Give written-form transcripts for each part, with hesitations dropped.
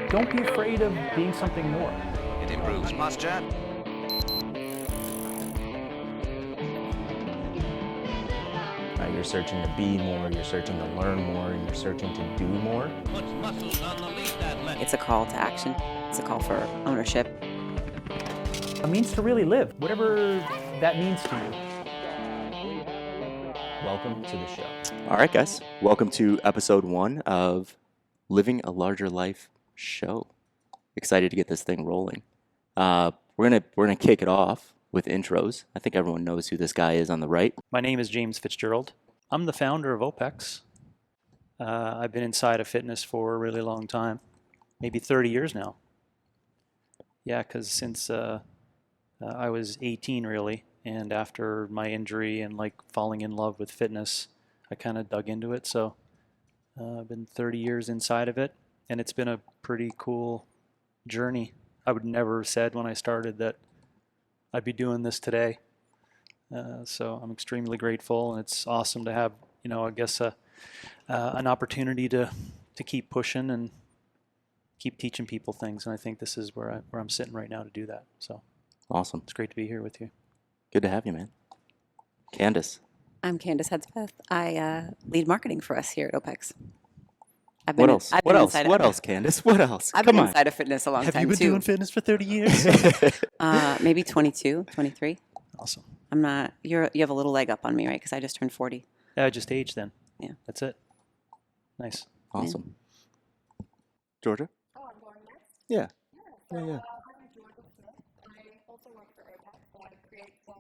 Don't be afraid of being something more. It improves posture. You're searching to be more, you're searching to learn more, you're searching to do more. It's a call to action. It's a call for ownership. A means to really live, whatever that means to you. Welcome to the show. All right, guys. Welcome to episode 1 of Living a Larger Life show. Excited to get this thing rolling. We're gonna kick it off with intros. I think everyone knows who this guy is on the right. My name is James FitzGerald. I'm the founder of OPEX. I've been inside of fitness for a really long time, maybe 30 years now. Yeah, because since I was 18 really, and after my injury and like falling in love with fitness, I kind of dug into it. So I've been 30 years inside of it, and it's been a pretty cool journey. I would never have said when I started that I'd be doing this today. So I'm extremely grateful, and it's awesome to have, I guess an opportunity to keep pushing and keep teaching people things. And I think this is where I'm sitting right now to do that. So awesome. It's great to be here with you. Good to have you, man. Kandace. I'm Kandace Hudspeth. I lead marketing for us here at OPEX. What else, Kandace? What else? I've been inside of fitness a long time, too. Have you been doing fitness for 30 years? Maybe 22, 23. Awesome. I'm not, you have a little leg up on me, right? Because I just turned 40. Yeah, I just aged then. Yeah. That's it. Nice. Awesome. Yeah. Georgia? Oh, I'm going next? Yeah. I'm Yeah. Georgia Smith. I also work for OPEX, so I create some,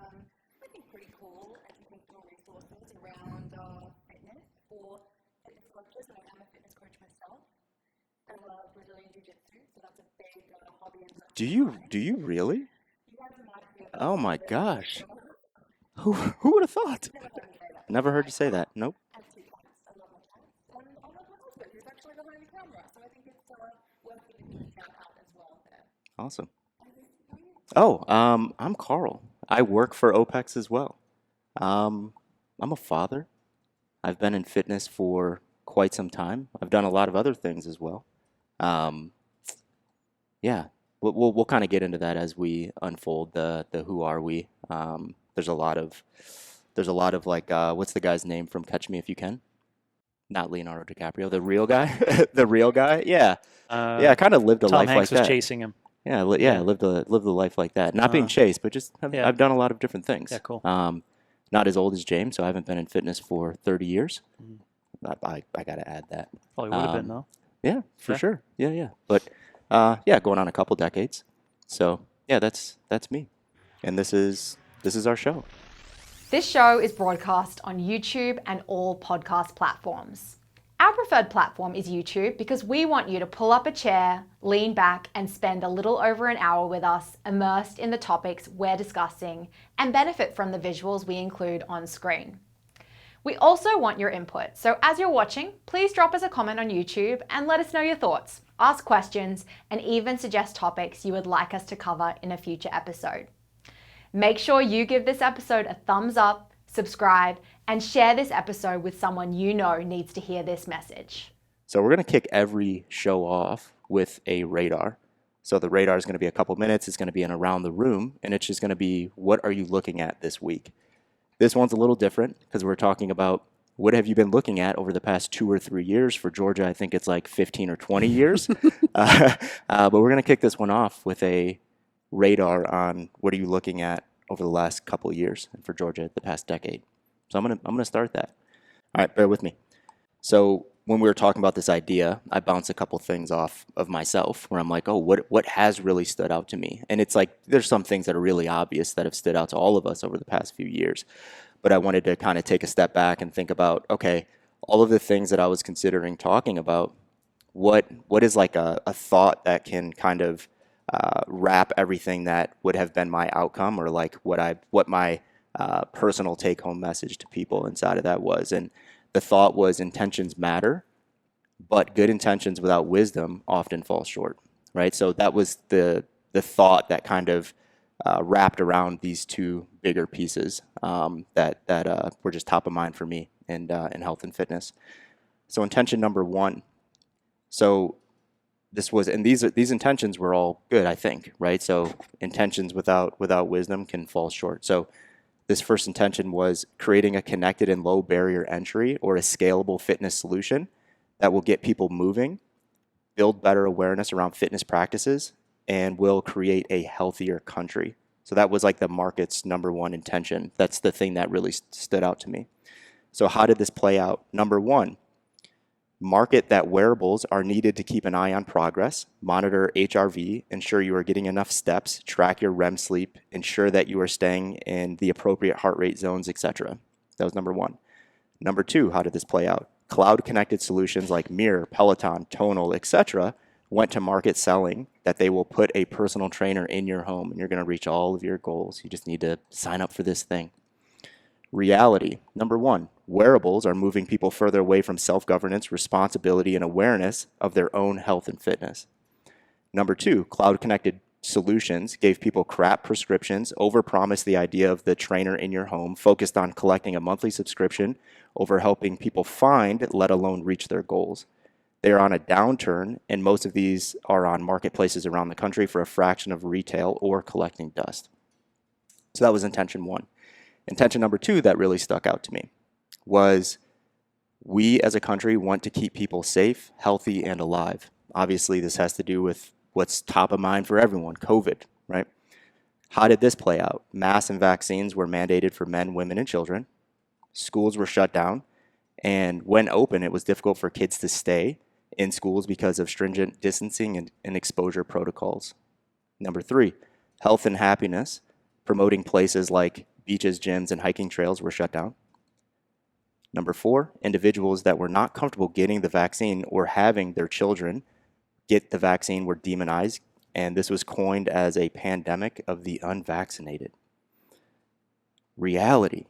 I think, pretty cool educational resources around fitness for fitness coaches, and I am a fitness coach myself. I love Brazilian Jiu-Jitsu, so that's a big hobby. Do you really? You guys might be Oh my gosh. Who would have thought? Never heard you say that. Nope. I have 2 cats. I love my cats. And I love my husband, who's actually behind the camera, so I think it's worth giving me a shout out as well there. Awesome. Oh, I'm Carl. I work for OPEX as well. I'm a father. I've been in fitness for quite some time. I've done a lot of other things as well. Yeah, we'll kind of get into that as we unfold the who are we. There's a lot of like what's the guy's name from Catch Me If You Can? Not Leonardo DiCaprio, the real guy. The real guy. Yeah. I kind of lived a Tom life Hanks like was that. chasing him. Yeah, lived a life like that. Not being chased, but just I've done a lot of different things. Yeah, cool. Not as old as James, so I haven't been in fitness for 30 years. I got to add that. Probably would have been though. Yeah, for Yeah. sure. Yeah. But going on a couple decades. So yeah, that's me, and this is our show. This show is broadcast on YouTube and all podcast platforms. Our preferred platform is YouTube because we want you to pull up a chair, lean back, and spend a little over an hour with us, immersed in the topics we're discussing, and benefit from the visuals we include on screen. We also want your input, so as you're watching, please drop us a comment on YouTube and let us know your thoughts, ask questions, and even suggest topics you would like us to cover in a future episode. Make sure you give this episode a thumbs up, subscribe, and share this episode with someone you know needs to hear this message. So we're going to kick every show off with a radar. So the radar is going to be a couple minutes. It's going to be an around the room, and it's just going to be, what are you looking at this week? This one's a little different because we're talking about what have you been looking at over the past 2 or 3 years. For Georgia, I think it's like 15 or 20 years. But we're going to kick this one off with a radar on what are you looking at over the last couple of years, and for Georgia, the past decade. So I'm gonna start that. All right, bear with me. So when we were talking about this idea, I bounced a couple things off of myself where I'm like, oh, what has really stood out to me? And it's like there's some things that are really obvious that have stood out to all of us over the past few years. But I wanted to kind of take a step back and think about, okay, all of the things that I was considering talking about, what is like a thought that can kind of wrap everything that would have been my outcome, or like what my personal take-home message to people inside of that was. And the thought was, intentions matter, but good intentions without wisdom often fall short, right? So that was the thought that kind of wrapped around these two bigger pieces that were just top of mind for me in health and fitness. So intention number one. So this was, and these intentions were all good, I think, right? So intentions without wisdom can fall short. So this first intention was creating a connected and low barrier entry or a scalable fitness solution that will get people moving, build better awareness around fitness practices, and will create a healthier country. So that was like the market's number one intention. That's the thing that really stood out to me. So how did this play out? Number one, market that wearables are needed to keep an eye on progress, monitor HRV, ensure you are getting enough steps, track your REM sleep, ensure that you are staying in the appropriate heart rate zones, etc. That was number one. Number two, how did this play out? Cloud-connected solutions like Mirror, Peloton, Tonal, etc. went to market selling that they will put a personal trainer in your home and you're going to reach all of your goals. You just need to sign up for this thing. Reality. Number one, wearables are moving people further away from self-governance, responsibility, and awareness of their own health and fitness. Number two, cloud-connected solutions gave people crap prescriptions, overpromised the idea of the trainer in your home, focused on collecting a monthly subscription over helping people find, let alone reach their goals. They are on a downturn, and most of these are on marketplaces around the country for a fraction of retail or collecting dust. So that was intention one. Intention number two that really stuck out to me was we as a country want to keep people safe, healthy, and alive. Obviously, this has to do with what's top of mind for everyone, COVID, right? How did this play out? Masks and vaccines were mandated for men, women, and children. Schools were shut down. And when open, it was difficult for kids to stay in schools because of stringent distancing and exposure protocols. Number three, health and happiness, promoting places like beaches, gyms, and hiking trails were shut down. Number four, individuals that were not comfortable getting the vaccine or having their children get the vaccine were demonized, and this was coined as a pandemic of the unvaccinated. Reality,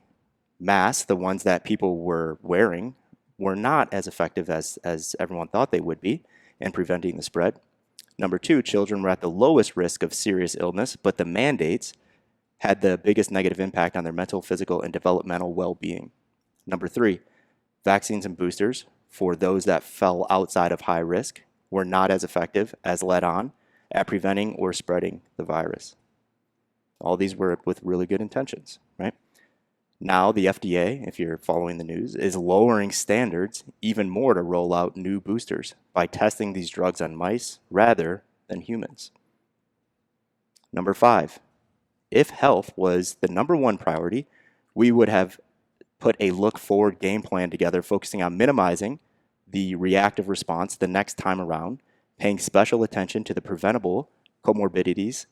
masks, the ones that people were wearing, were not as effective as everyone thought they would be in preventing the spread. Number two, children were at the lowest risk of serious illness, but the mandates had the biggest negative impact on their mental, physical, and developmental well-being. Number three, vaccines and boosters for those that fell outside of high risk were not as effective as led on at preventing or spreading the virus. All these were with really good intentions, right? Now the FDA, if you're following the news, is lowering standards even more to roll out new boosters by testing these drugs on mice rather than humans. Number five, if health was the number one priority, we would have put a look-forward game plan together focusing on minimizing the reactive response the next time around, paying special attention to the preventable comorbidities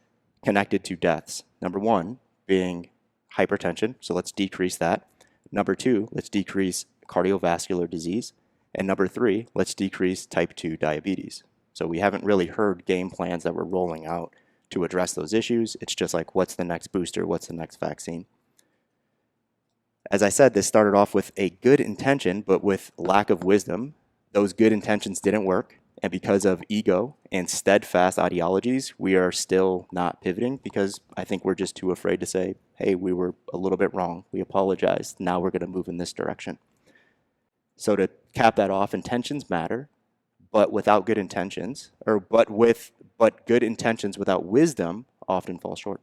connected to deaths. Number one being hypertension, so let's decrease that. Number two, let's decrease cardiovascular disease. And number three, let's decrease type 2 diabetes. So we haven't really heard game plans that we're rolling out to address those issues. It's just like, what's the next booster? What's the next vaccine? As I said, this started off with a good intention, but with lack of wisdom. Those good intentions didn't work. And because of ego and steadfast ideologies, we are still not pivoting because I think we're just too afraid to say, hey, we were a little bit wrong. We apologized. Now we're going to move in this direction. So to cap that off, intentions matter, but without good intentions, but good intentions without wisdom often fall short.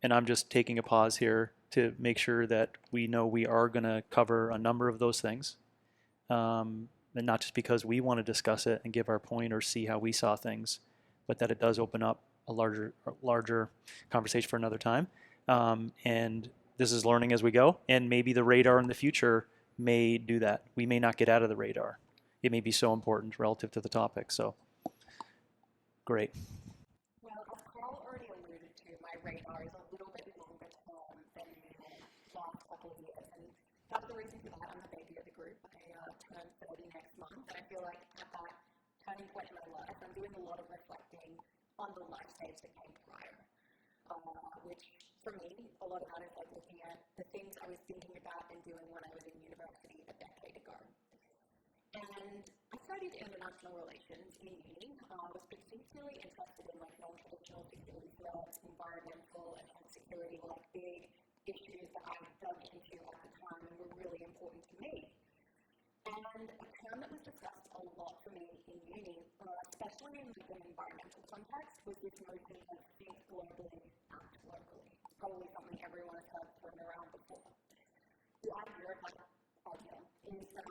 And I'm just taking a pause here to make sure that we know we are going to cover a number of those things. And not just because we want to discuss it and give our point or see how we saw things, but that it does open up a larger conversation for another time. And this is learning as we go. And maybe the radar in the future may do that. We may not get out of the radar. It may be so important relative to the topic. So, great. Well, as Carl already alluded to, my radar is a little bit longer term than the last couple of years. And part of the reason for that, I'm the baby of the group. I turn 30 next month. And I feel like at that turning point in my life, I'm doing a lot of reflecting on the life stage that came prior. Which, for me, a lot of that is like looking at the things I was thinking about and doing when I was in university a decade ago. And I studied international relations in uni. I was particularly interested in like non-traditional security threats, environmental and health security, like big issues that I dug into at the time and were really important to me. And a term that was discussed a lot for me in uni, especially in an environmental context was this notion of think globally, act locally. It's probably something everyone has heard thrown around before. The idea of that idea is that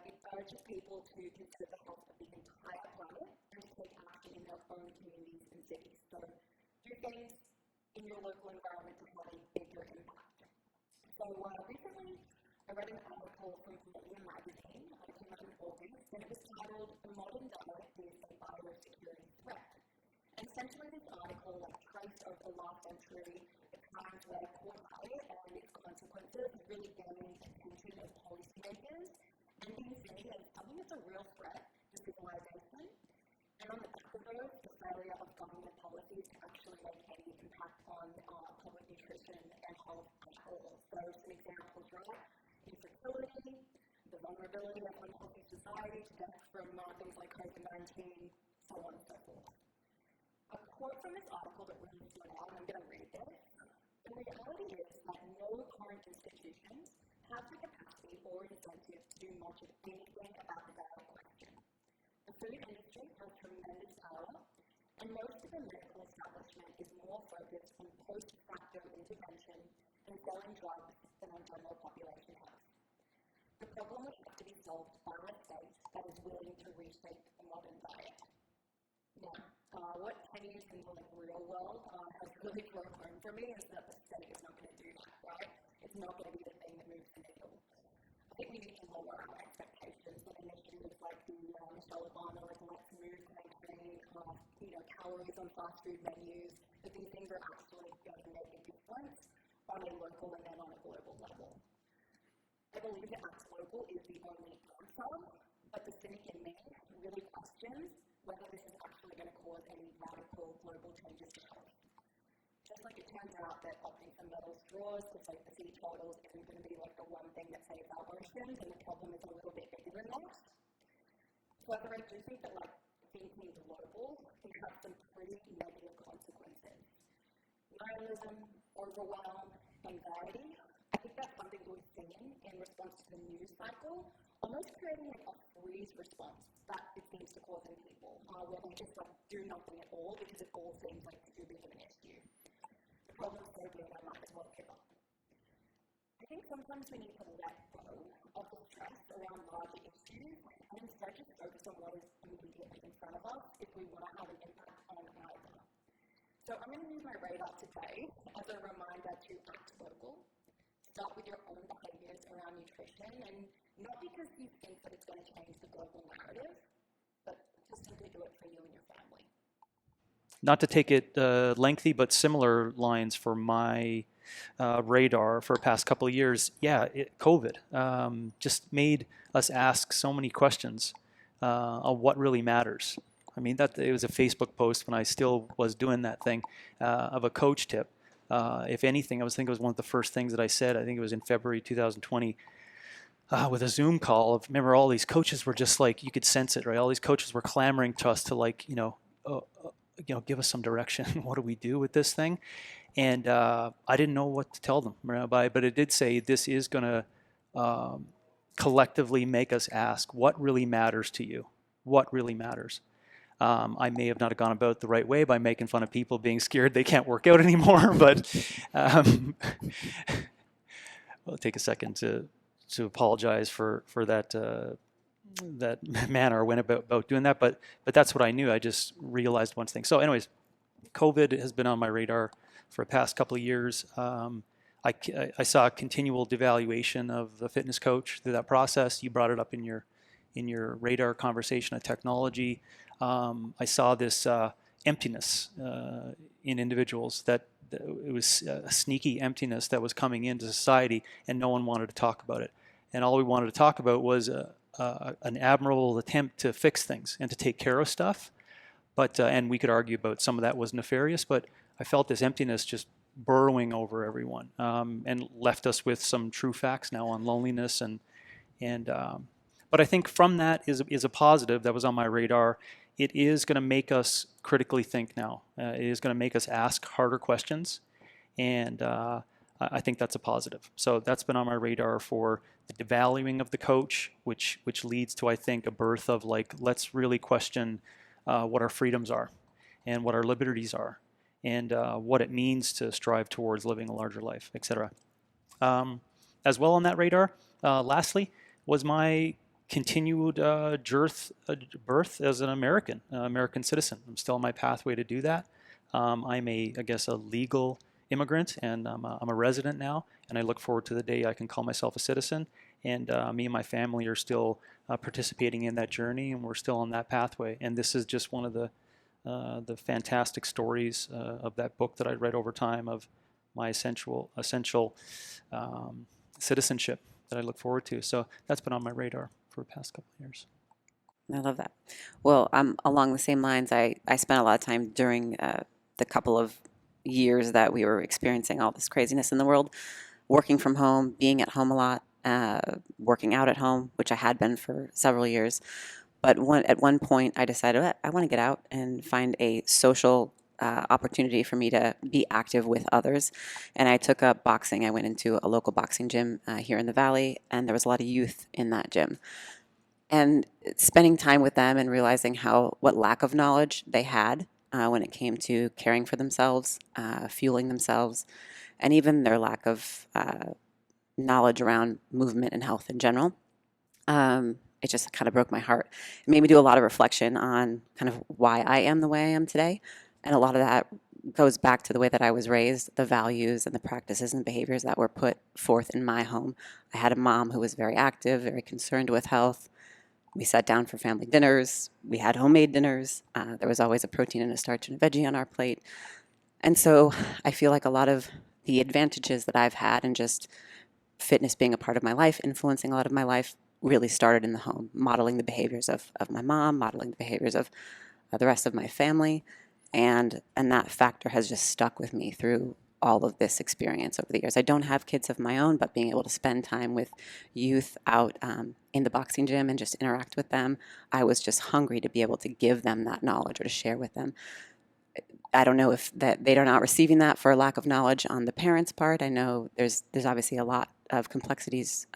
it urges people to consider the health of the entire planet and to take action in their own communities and cities. So do things in your local environment to have a bigger impact. So recently, I read an article from Canadian magazine, it came out in August, and it was titled "The Modern Diet is a Biosecurity Threat." And essentially this article traced over the last century the times where poor diet and its consequences have really gained attention of policymakers and being seen as something that's a real threat to civilization. And on the back of those, the failure of government policies to actually make any impact on public nutrition and health at all. So some examples, right? Infertility, the vulnerability of unhealthy society to death from things like COVID-19, so on and so forth. A quote from this article that really stood out, and I'm going to read this. The reality is that no current institutions have the capacity or incentive to do much of anything about the diet question. The food industry has tremendous power, and most of the medical establishment is more focused on post-facto intervention and selling drugs than on general population health. The problem would have to be solved by a state that is willing to reshape the modern diet. Now, what 10 years in the real world has really brought home for me is that the state is not going to do that, right? It's not going to be the thing that moves the needle. I think we need to lower our expectations with initiatives like the Michelle Obama, Let's Move campaign, calories on fast food menus, that these things are actually going to make a difference on a local and then on a global level. I believe that Act Local is the only answer, but the cynic in me really questions whether this is actually going to cause any radical global changes to health. Just like it turns out that opting for metal straws to save the sea turtles isn't going to be the one thing that saves our oceans, and the problem is a little bit bigger than that. However, I do think that thinking global can have some pretty negative consequences. Nihilism, overwhelm, anxiety, I think that's something we've seen in response to the news cycle, almost creating a freeze response that it seems to cause in people, where they just do nothing at all because it all seems like too big of an issue. The problem's so big, I might as well give up. I think sometimes we need to let go of the stress around larger issues and instead just focus on what is immediately in front of us if we want to have an impact on either. So I'm going to use my radar today as a reminder to act local. Start with your own behaviors around nutrition, and not because you think that it's going to change the global narrative, but just simply do it for you and your family. Not to take it lengthy, but similar lines for my radar for the past couple of years. Yeah, COVID just made us ask so many questions on what really matters. I mean, it was a Facebook post when I still was doing that thing of a coach tip. If anything, I think it was one of the first things that I said. I think it was in February 2020 with a Zoom call. Remember, all these coaches were just you could sense it, right? All these coaches were clamoring to us to give us some direction. What do we do with this thing? And I didn't know what to tell them, but it did say this is going to collectively make us ask what really matters to you. What really matters? I may have not gone about it the right way by making fun of people being scared they can't work out anymore, but I'll take a second to apologize for that manner I went about doing that. But that's what I knew. I just realized one thing. So, anyways, COVID has been on my radar for the past couple of years. I saw a continual devaluation of the fitness coach through that process. You brought it up in your radar conversation of technology. I saw this emptiness in individuals, that it was a sneaky emptiness that was coming into society, and no one wanted to talk about it. And all we wanted to talk about was an admirable attempt to fix things and to take care of stuff. And we could argue about some of that was nefarious, but I felt this emptiness just burrowing over everyone, and left us with some true facts now on loneliness but I think from that is a positive that was on my radar. It is going to make us critically think now. It is going to make us ask harder questions, and I think that's a positive. So that's been on my radar for the devaluing of the coach, which leads to, I think, a birth of let's really question what our freedoms are and what our liberties are and what it means to strive towards living a larger life, etc. As well on that radar, lastly, was my continued birth as an American citizen. I'm still on my pathway to do that. I'm I guess, a legal immigrant, and I'm a resident now, and I look forward to the day I can call myself a citizen. And me and my family are still participating in that journey, and we're still on that pathway. And this is just one of the fantastic stories of that book that I read over time of my essential citizenship that I look forward to. So that's been on my radar for the past couple of years. I love that. Well, along the same lines, I spent a lot of time during the couple of years that we were experiencing all this craziness in the world, working from home, being at home a lot, working out at home, which I had been for several years. But at one point, I decided I want to get out and find a social opportunity for me to be active with others. And I took up boxing. I went into a local boxing gym here in the Valley, and there was a lot of youth in that gym. And spending time with them and realizing what lack of knowledge they had when it came to caring for themselves, fueling themselves, and even their lack of knowledge around movement and health in general. It just kind of broke my heart. It made me do a lot of reflection on kind of why I am the way I am today. And a lot of that goes back to the way that I was raised, the values and the practices and behaviors that were put forth in my home. I had a mom who was very active, very concerned with health. We sat down for family dinners. We had homemade dinners. There was always a protein and a starch and a veggie on our plate. And so I feel like a lot of the advantages that I've had and just fitness being a part of my life, influencing a lot of my life, really started in the home, modeling the behaviors of my mom, modeling the behaviors of the rest of my family. And that factor has just stuck with me through all of this experience over the years. I don't have kids of my own, but being able to spend time with youth out in the boxing gym and just interact with them, I was just hungry to be able to give them that knowledge or to share with them. I don't know if that they're not receiving that for a lack of knowledge on the parents' part. I know there's obviously a lot of complexities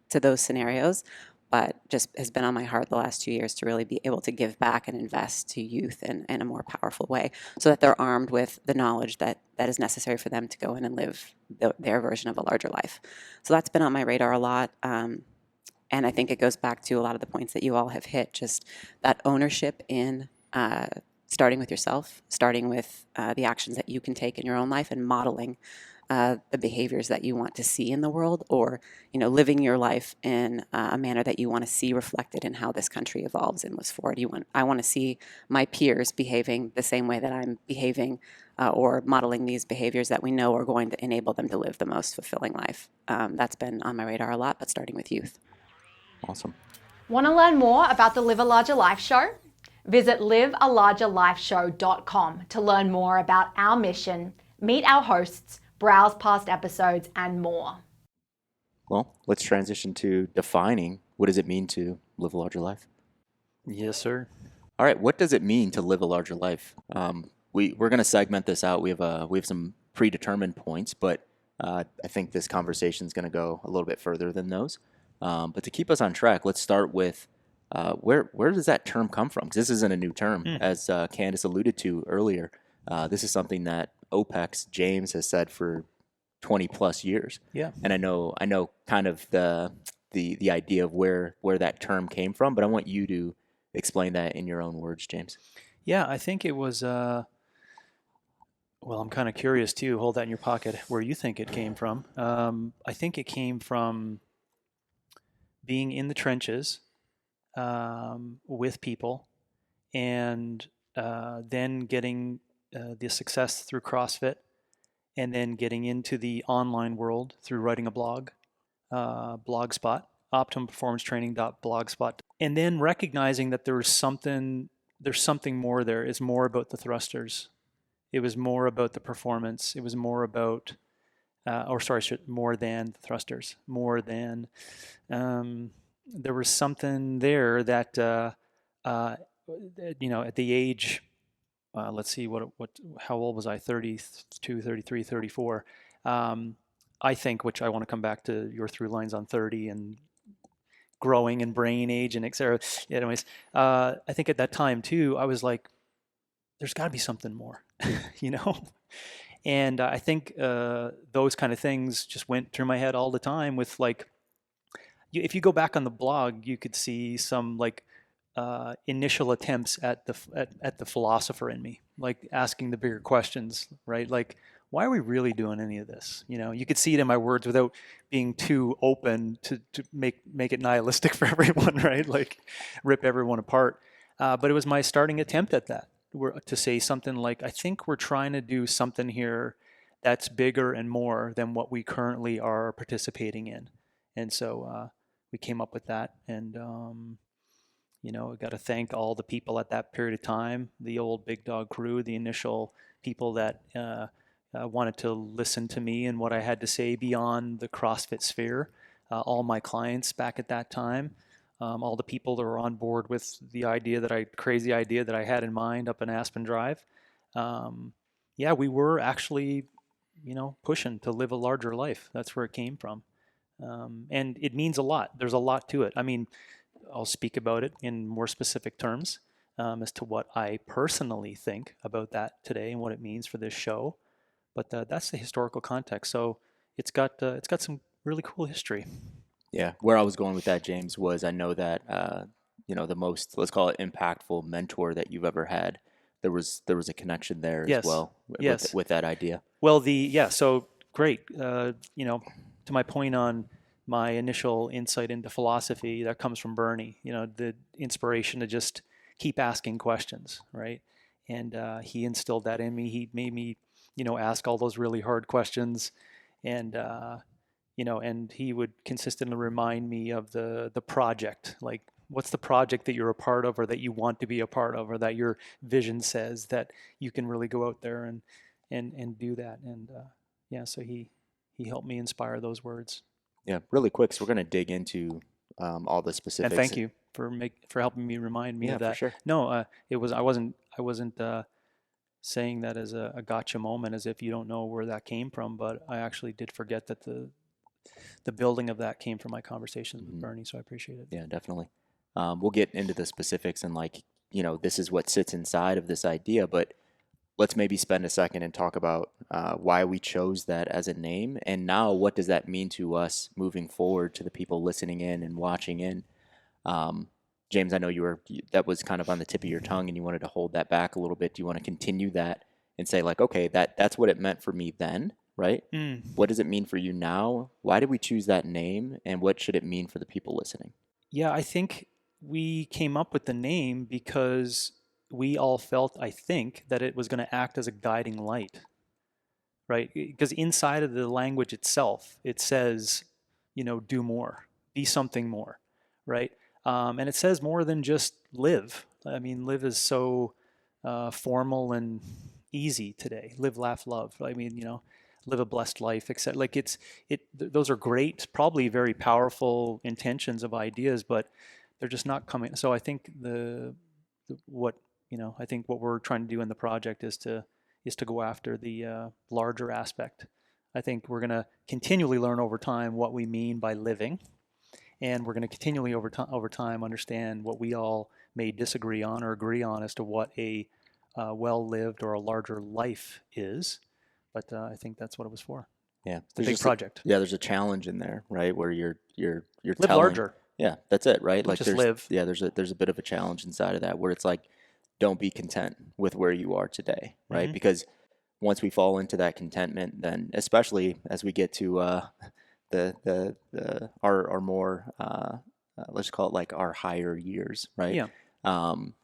to those scenarios, but just has been on my heart the last 2 years to really be able to give back and invest to youth in a more powerful way so that they're armed with the knowledge that is necessary for them to go in and live their version of a larger life. So that's been on my radar a lot. And I think it goes back to a lot of the points that you all have hit, just that ownership in starting with yourself, starting with the actions that you can take in your own life and modeling the behaviors that you want to see in the world, or living your life in a manner that you want to see reflected in how this country evolves and moves forward. I want to see my peers behaving the same way that I'm behaving, or modeling these behaviors that we know are going to enable them to live the most fulfilling life. That's been on my radar a lot, but starting with youth. Awesome. Want to learn more about the Live a Larger Life show? Visit livealargerlifeshow.com to learn more about our mission, meet our hosts, browse past episodes, and more. Well, let's transition to defining what does it mean to live a larger life. Yes, sir. All right, what does it mean to live a larger life? We're going to segment this out. We have some predetermined points, but I think this conversation is going to go a little bit further than those. But to keep us on track, let's start with where does that term come from? Because this isn't a new term, as Kandace alluded to earlier. This is something that OPEX James has said for 20 plus years. Yeah. And I know kind of the idea of where that term came from, but I want you to explain that in your own words, James. Yeah, I think it was well, I'm kind of curious too. Hold that in your pocket where you think it came from. I think it came from being in the trenches with people, and then getting the success through CrossFit, and then getting into the online world through writing a blog, Blogspot, optimumperformancetraining.blogspot, and then recognizing that there's something more there. It's more about the thrusters. It was more about the performance. It was more about, more than the thrusters. More than, there was something there that, at the age, let's see, how old was I? 32, 33, 34. I think, which I want to come back to your through lines on 30 and growing and brain age and et cetera. Anyways, I think at that time too, I was like, there's got to be something more, you know? And I think those kind of things just went through my head all the time with like, if you go back on the blog, you could see some like initial attempts at the philosopher in me, like asking the bigger questions, right? Like, why are we really doing any of this? You know, you could see it in my words without being too open to make it nihilistic for everyone, right? Like, rip everyone apart. But it was my starting attempt at that, to say something like, I think we're trying to do something here that's bigger and more than what we currently are participating in. And so we came up with that. And, you know, I got to thank all the people at that period of time, the old Big Dog crew, the initial people that wanted to listen to me and what I had to say beyond the CrossFit sphere, all my clients back at that time, all the people that were on board with the crazy idea that I had in mind up in Aspen Drive. Yeah, we were actually, you know, pushing to live a larger life. That's where it came from. And it means a lot. There's a lot to it. I mean, I'll speak about it in more specific terms as to what I personally think about that today and what it means for this show. But that's the historical context. So it's got some really cool history. Yeah, where I was going with that, James, was I know that you know, the most, let's call it, impactful mentor that you've ever had. There was a connection there Yes. as well Yes. with that idea. Well, so great. You know, to my point on my initial insight into philosophy, that comes from Bernie. You know, the inspiration to just keep asking questions, right? And he instilled that in me. He made me, you know, ask all those really hard questions, and you know, and he would consistently remind me of the project, like, what's the project that you're a part of, or that you want to be a part of, or that your vision says that you can really go out there and do that. And yeah, so he helped me inspire those words. Yeah, really quick. So we're going to dig into all the specifics. And thank you for helping me remind me of that. For sure. No, it was I wasn't saying that as a gotcha moment, as if you don't know where that came from, but I actually did forget that the building of that came from my conversations with Bernie, so I appreciate it. Yeah, definitely. We'll get into the specifics and, like, you know, this is what sits inside of this idea, but let's maybe spend a second and talk about why we chose that as a name, and now what does that mean to us moving forward, to the people listening in and watching in. James, I know that was kind of on the tip of your tongue and you wanted to hold that back a little bit. Do you want to continue that and say, like, okay, that's what it meant for me then, right? What does it mean for you now? Why did we choose that name, and what should it mean for the people listening? Yeah, I think we came up with the name because we all felt, I think, that it was going to act as a guiding light, right? Because inside of the language itself, it says, you know, do more, be something more, right? And it says more than just live. I mean, live is so formal and easy today. Live, laugh, love. I mean, you know, live a blessed life, etc. Like those are great, probably very powerful intentions of ideas, but they're just not coming. So I think what we're trying to do in the project is to go after the larger aspect. I think we're going to continually learn over time what we mean by living, and we're going to continually over time understand what we all may disagree on or agree on as to what a well-lived or a larger life is. But I think that's what it was for. Yeah, it's a big project. There's a challenge in there, right? Where you're live telling, larger. Yeah, that's it, right? Like, just live. Yeah, there's a bit of a challenge inside of that, where it's like, don't be content with where you are today, right? Because once we fall into that contentment, then especially as we get to our more let's call it like our higher years, right? Yeah.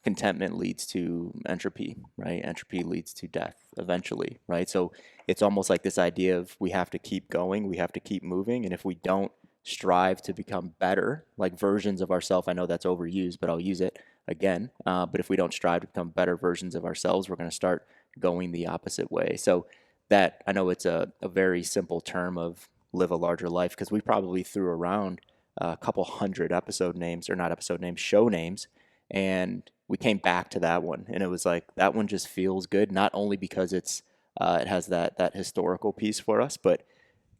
Contentment leads to entropy, right? Entropy leads to death eventually, right? So it's almost like this idea of we have to keep going, we have to keep moving, and if we don't strive to become better, like versions of ourselves, I know that's overused, but I'll use it again. But if we don't strive to become better versions of ourselves, we're going to start going the opposite way. So that, I know it's a very simple term of live a larger life, because we probably threw around a couple hundred show names, and we came back to that one, and it was like, that one just feels good, not only because it has that historical piece for us, but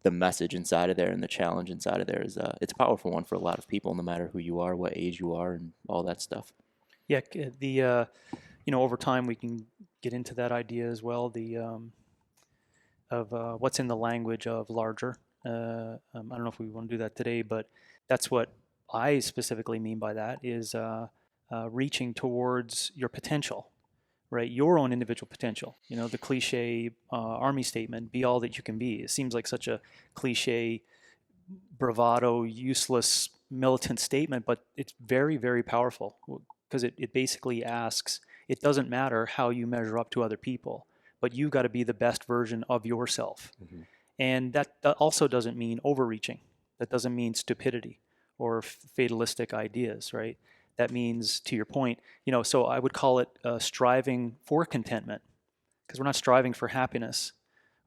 the message inside of there and the challenge inside of there is it's a powerful one for a lot of people, no matter who you are, what age you are, and all that stuff. Yeah, over time we can get into that idea as well. Of what's in the language of larger. I don't know if we want to do that today, but that's what I specifically mean by that is reaching towards your potential, right? Your own individual potential. The cliche Army statement, be all that you can be. It seems like such a cliche, bravado, useless, militant statement, but it's very, very powerful because it basically asks, it doesn't matter how you measure up to other people, but you've got to be the best version of yourself. Mm-hmm. And that also doesn't mean overreaching. That doesn't mean stupidity or fatalistic ideas, right? That means, to your point, so I would call it striving for contentment, because we're not striving for happiness,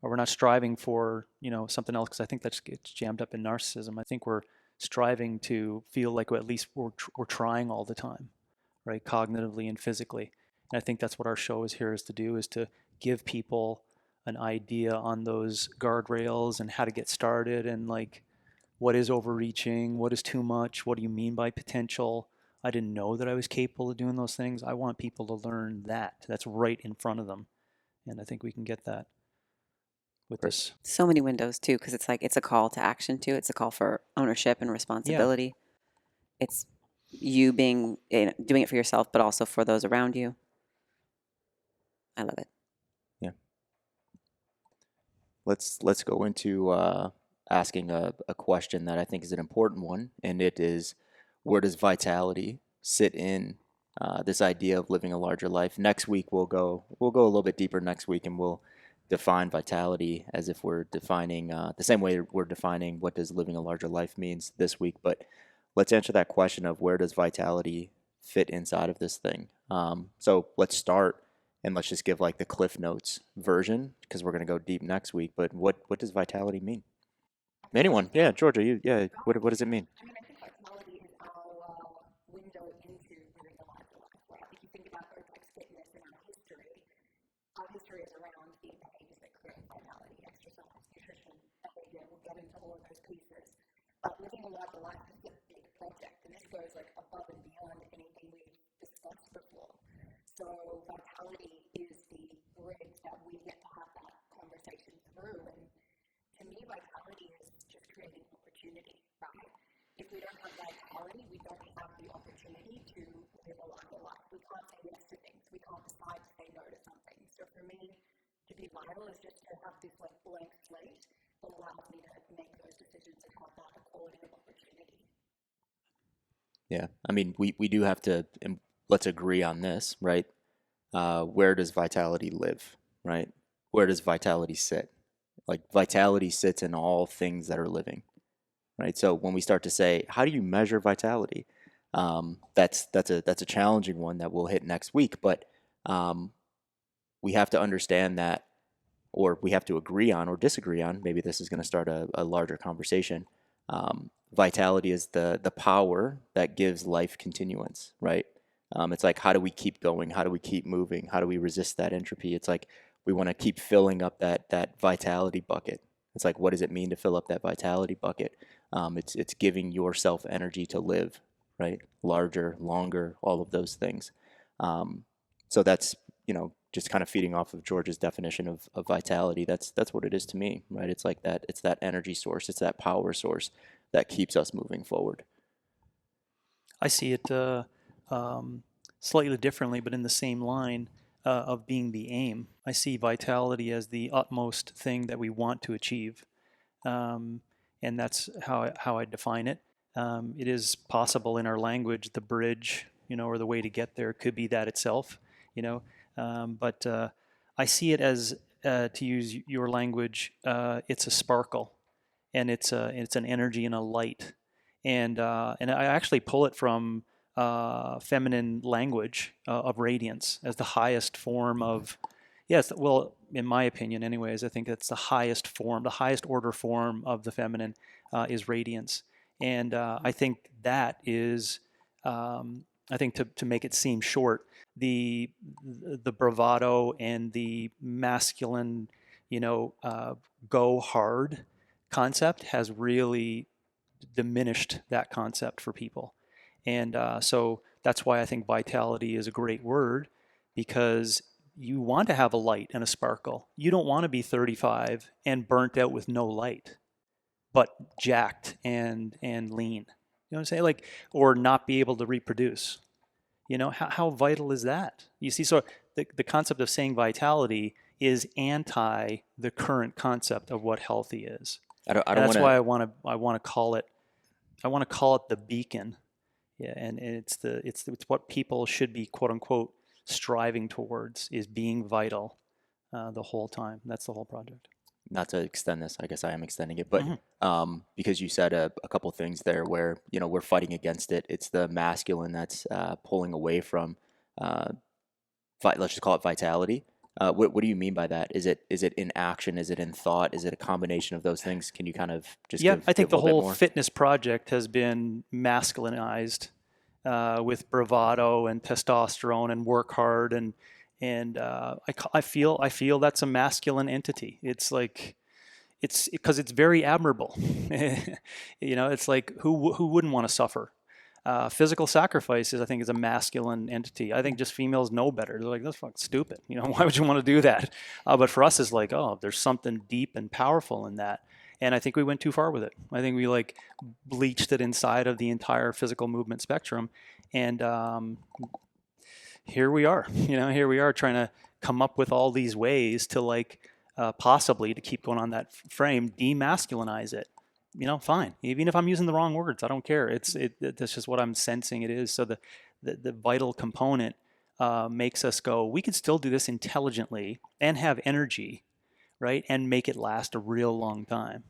or we're not striving for, something else, because I think that gets jammed up in narcissism. I think we're striving to feel like at least we're trying all the time, right? Cognitively and physically. And I think that's what our show is here is to do, is to give people an idea on those guardrails and how to get started, and like, what is overreaching, what is too much, what do you mean by potential? I didn't know that I was capable of doing those things. I want people to learn that. That's right in front of them. And I think we can get that with this. So many windows too, because it's like, it's a call to action too. It's a call for ownership and responsibility. Yeah. It's you doing it for yourself, but also for those around you. I love it. Yeah. Let's go into asking a question that I think is an important one, and it is, where does vitality sit in this idea of living a larger life? Next week we'll go a little bit deeper next week, and we'll define vitality as if we're defining the same way we're defining what does living a larger life means this week. But let's answer that question of where does vitality fit inside of this thing. So let's start, and let's just give like the Cliff Notes version, because we're going to go deep next week. But what does vitality mean? Anyone? Yeah, Georgia. What does it mean? I think vitality is our window into living a larger life, right? If you think about OPEX Fitness and our history is around the behaviors that create vitality, exercise, nutrition, behavior. We'll get into all of those pieces. But living a larger life is a big project, and this goes like above and beyond anything we've discussed before. So vitality is the bridge that we get to have that conversation through. And to me, vitality is just creating opportunity, right? If we don't have vitality, we don't have the opportunity to live a larger life. We can't say yes to things. We can't decide to say no to something. So for me, to be vital is just to have this like blank slate that allows me to make those decisions and have that equality of opportunity. Yeah, I mean, we do have to, let's agree on this, right? Where does vitality live, right? Where does vitality sit? Like, vitality sits in all things that are living, right? So when we start to say, how do you measure vitality? That's a challenging one that we'll hit next week, but we have to understand that, or we have to agree on or disagree on. Maybe this is going to start a larger conversation. Vitality is the power that gives life continuance, right? It's like, how do we keep going? How do we keep moving? How do we resist that entropy? It's like, we want to keep filling up that vitality bucket. It's like, what does it mean to fill up that vitality bucket? It's giving yourself energy to live, right? Larger, longer, all of those things. So that's, just kind of feeding off of George's definition of vitality. That's what it is to me, right? It's like that. It's that energy source. It's that power source that keeps us moving forward. I see it slightly differently, but in the same line of being the aim. I see vitality as the utmost thing that we want to achieve, and that's how I define it. It is possible in our language, the bridge, or the way to get there could be that itself, but I see it as, to use your language, it's a sparkle, and it's an energy and a light, and I actually pull it from feminine language of radiance as the highest form of, yes, well, in my opinion anyways, I think it's the highest form, the highest order form of the feminine is radiance. And I think that is, I think to make it seem short, the bravado and the masculine, go hard concept has really diminished that concept for people. And so that's why I think vitality is a great word, because you want to have a light and a sparkle. You don't want to be 35 and burnt out with no light, but jacked and lean. You know what I'm saying? Like, or not be able to reproduce. You know, how vital is that? You see, so the concept of saying vitality is anti the current concept of what healthy is. That's why I want to call it the beacon. Yeah, and it's what people should be, quote unquote, striving towards, is being vital the whole time. That's the whole project. Not to extend this, I guess I am extending it, but Mm-hmm. because you said a couple things there where, you know, we're fighting against it. It's the masculine that's pulling away from, let's just call it vitality. What do you mean by that? Is it in action? Is it in thought? Is it a combination of those things? Can you kind of just Yeah, I think give the a little bit whole more? fitness project has been masculinized with bravado and testosterone and work hard, and I feel that's a masculine entity. It's like, it's because it's very admirable. You know, it's like, who wouldn't want to suffer? Physical sacrifices, I think, is a masculine entity. I think just females know better. They're like, that's fucking stupid. You know, why would you want to do that? But for us, it's like, oh, there's something deep and powerful in that. And I think we went too far with it. I think we like bleached it inside of the entire physical movement spectrum. And here we are, you know, here we are trying to come up with all these ways to like possibly, to keep going on that frame, demasculinize it. You know, fine. Even if I'm using the wrong words, I don't care. That's just what I'm sensing it is. So the vital component makes us go, we could still do this intelligently and have energy, right? And make it last a real long time.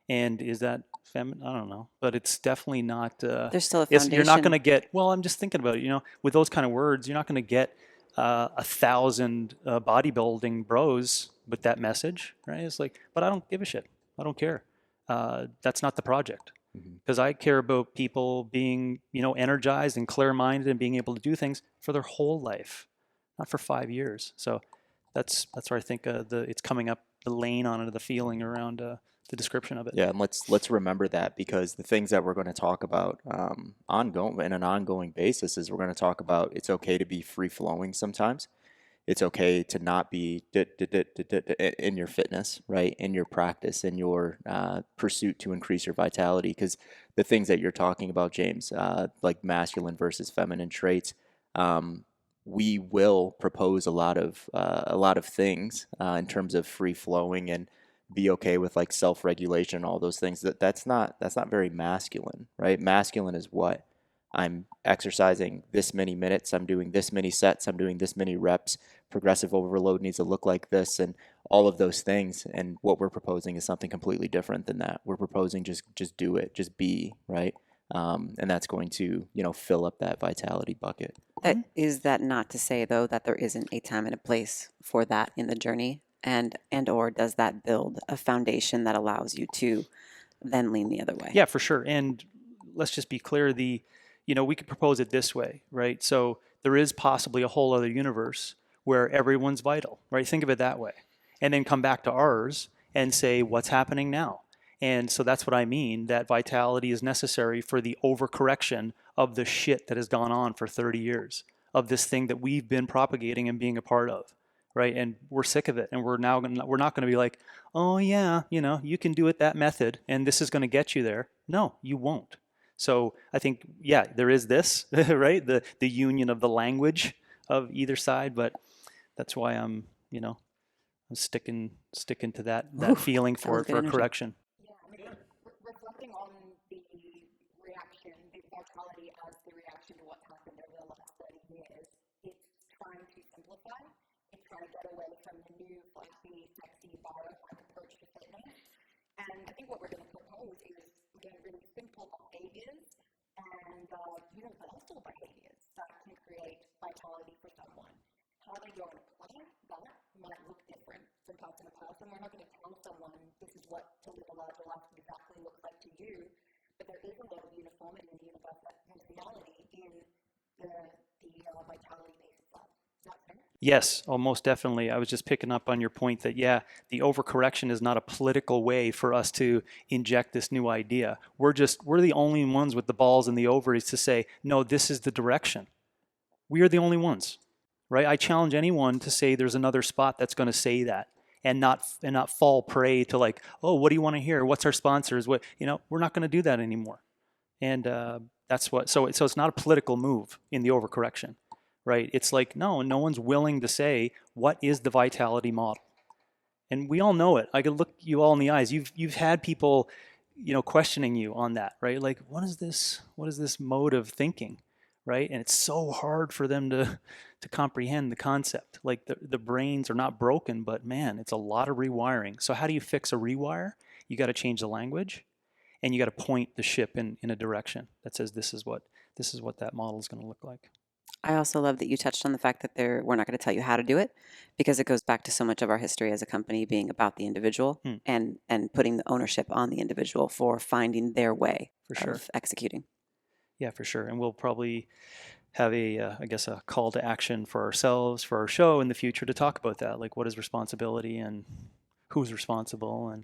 And is that feminine? I don't know, but it's definitely not. There's still a You're not going to foundation. get. Well, I'm just thinking about it. You know, with those kind of words, you're not going to get 1,000 bodybuilding bros with that message, right? It's like, but I don't give a shit. I don't care. That's not the project, because I care about people being, you know, energized and clear-minded and being able to do things for their whole life, not for 5 years. So that's where I think it's coming up the lane on it, the feeling around the description of it. Yeah, and let's remember that, because the things that we're going to talk about ongoing in an ongoing basis is we're going to talk about it's okay to be free flowing sometimes. It's okay to not be in your fitness, right? In your practice, in your pursuit to increase your vitality. Because the things that you're talking about, James, like masculine versus feminine traits, we will propose a lot of things in terms of free flowing and be okay with like self-regulation, all those things. That's not very masculine, right? Masculine is what? I'm exercising this many minutes, I'm doing this many sets, I'm doing this many reps, progressive overload needs to look like this, and all of those things. And what we're proposing is something completely different than that. We're proposing just do it, just be, right? And that's going to, you know, fill up that vitality bucket. Is that not to say, though, that there isn't a time and a place for that in the journey? And or does that build a foundation that allows you to then lean the other way? Yeah, for sure. And let's just be clear, we could propose it this way, right? So there is possibly a whole other universe where everyone's vital, right? Think of it that way. And then come back to ours and say, what's happening now? And so that's what I mean, that vitality is necessary for the overcorrection of the shit that has gone on for 30 years, of this thing that we've been propagating and being a part of, right? And we're sick of it. And we're not going to be like, oh yeah, you can do it that method and this is going to get you there. No, you won't. So I think, yeah, there is this, right? The union of the language of either side, but that's why I'm sticking to that feeling for good energy. correction. Yeah, I mean, reflecting on the reaction, the vitality as the reaction to what's happened over the last 30 years, it's trying to simplify. It's trying to get away from the new, flashy, sexy, bar-like approach to fitness. And I think what we're going to propose is, again, really simple behaviors and universal behaviors that can create vitality for someone. How they go and apply that might look different from person to person. We're not going to tell someone this is what to live a larger life exactly looks like to you, but there is a lot of uniformity and universality in the vitality-based stuff. Is that fair? Yes, oh, most definitely. I was just picking up on your point that, yeah, the overcorrection is not a political way for us to inject this new idea. We're the only ones with the balls and the ovaries to say, no, this is the direction. We are the only ones, right? I challenge anyone to say there's another spot that's going to say that and not fall prey to like, oh, what do you want to hear? What's our sponsors? What, we're not going to do that anymore. And that's what, so it's not a political move in the overcorrection. Right? It's like, no one's willing to say, what is the vitality model? And we all know it. I could look you all in the eyes. You've had people, questioning you on that, right? Like, what is this mode of thinking? Right? And it's so hard for them to comprehend the concept. Like the brains are not broken, but man, it's a lot of rewiring. So how do you fix a rewire? You got to change the language, and you got to point the ship in a direction that says this is what that model is going to look like. I also love that you touched on the fact that we're not going to tell you how to do it, because it goes back to so much of our history as a company being about the individual and putting the ownership on the individual for finding their way of executing. Yeah, for sure. And we'll probably have a call to action for ourselves, for our show in the future to talk about that. Like, what is responsibility and who's responsible and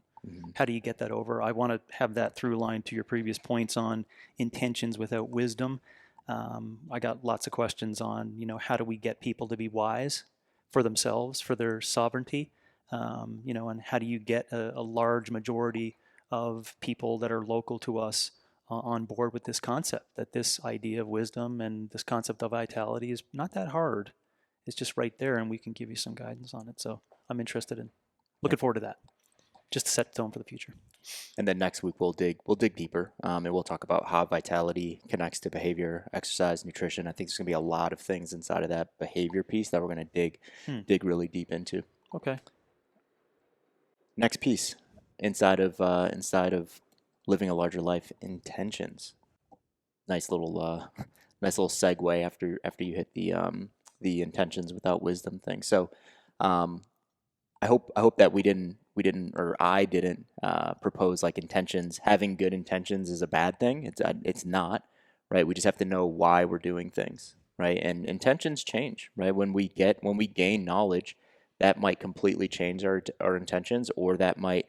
how do you get that over? I want to have that through line to your previous points on intentions without wisdom. I got lots of questions on, how do we get people to be wise for themselves, for their sovereignty, and how do you get a large majority of people that are local to us on board with this concept, that this idea of wisdom and this concept of vitality is not that hard. It's just right there, and we can give you some guidance on it. So I'm interested in looking forward to that, just to set the tone for the future. And then next week we'll dig deeper, and we'll talk about how vitality connects to behavior, exercise, nutrition. I think there's gonna be a lot of things inside of that behavior piece that we're gonna dig really deep into. Okay. Next piece inside of living a larger life, intentions. Nice little segue after you hit the intentions without wisdom thing. So I hope that we didn't or I didn't propose like intentions. Having good intentions is a bad thing. It's not, right? We just have to know why we're doing things, right? And intentions change, right? When we gain knowledge, that might completely change our intentions, or that might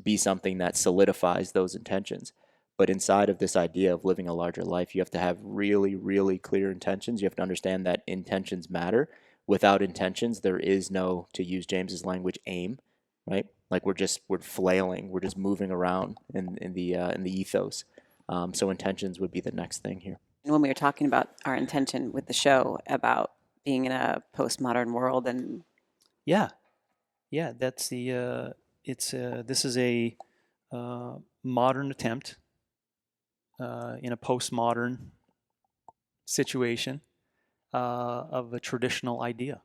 be something that solidifies those intentions. But inside of this idea of living a larger life, you have to have really, really clear intentions. You have to understand that intentions matter. Without intentions, there is no, to use James's language, aim, right? Like we're flailing, we're just moving around in the ethos. So intentions would be the next thing here. And when we were talking about our intention with the show about being in a postmodern world, and yeah, that's the this is a modern attempt in a postmodern situation of a traditional idea.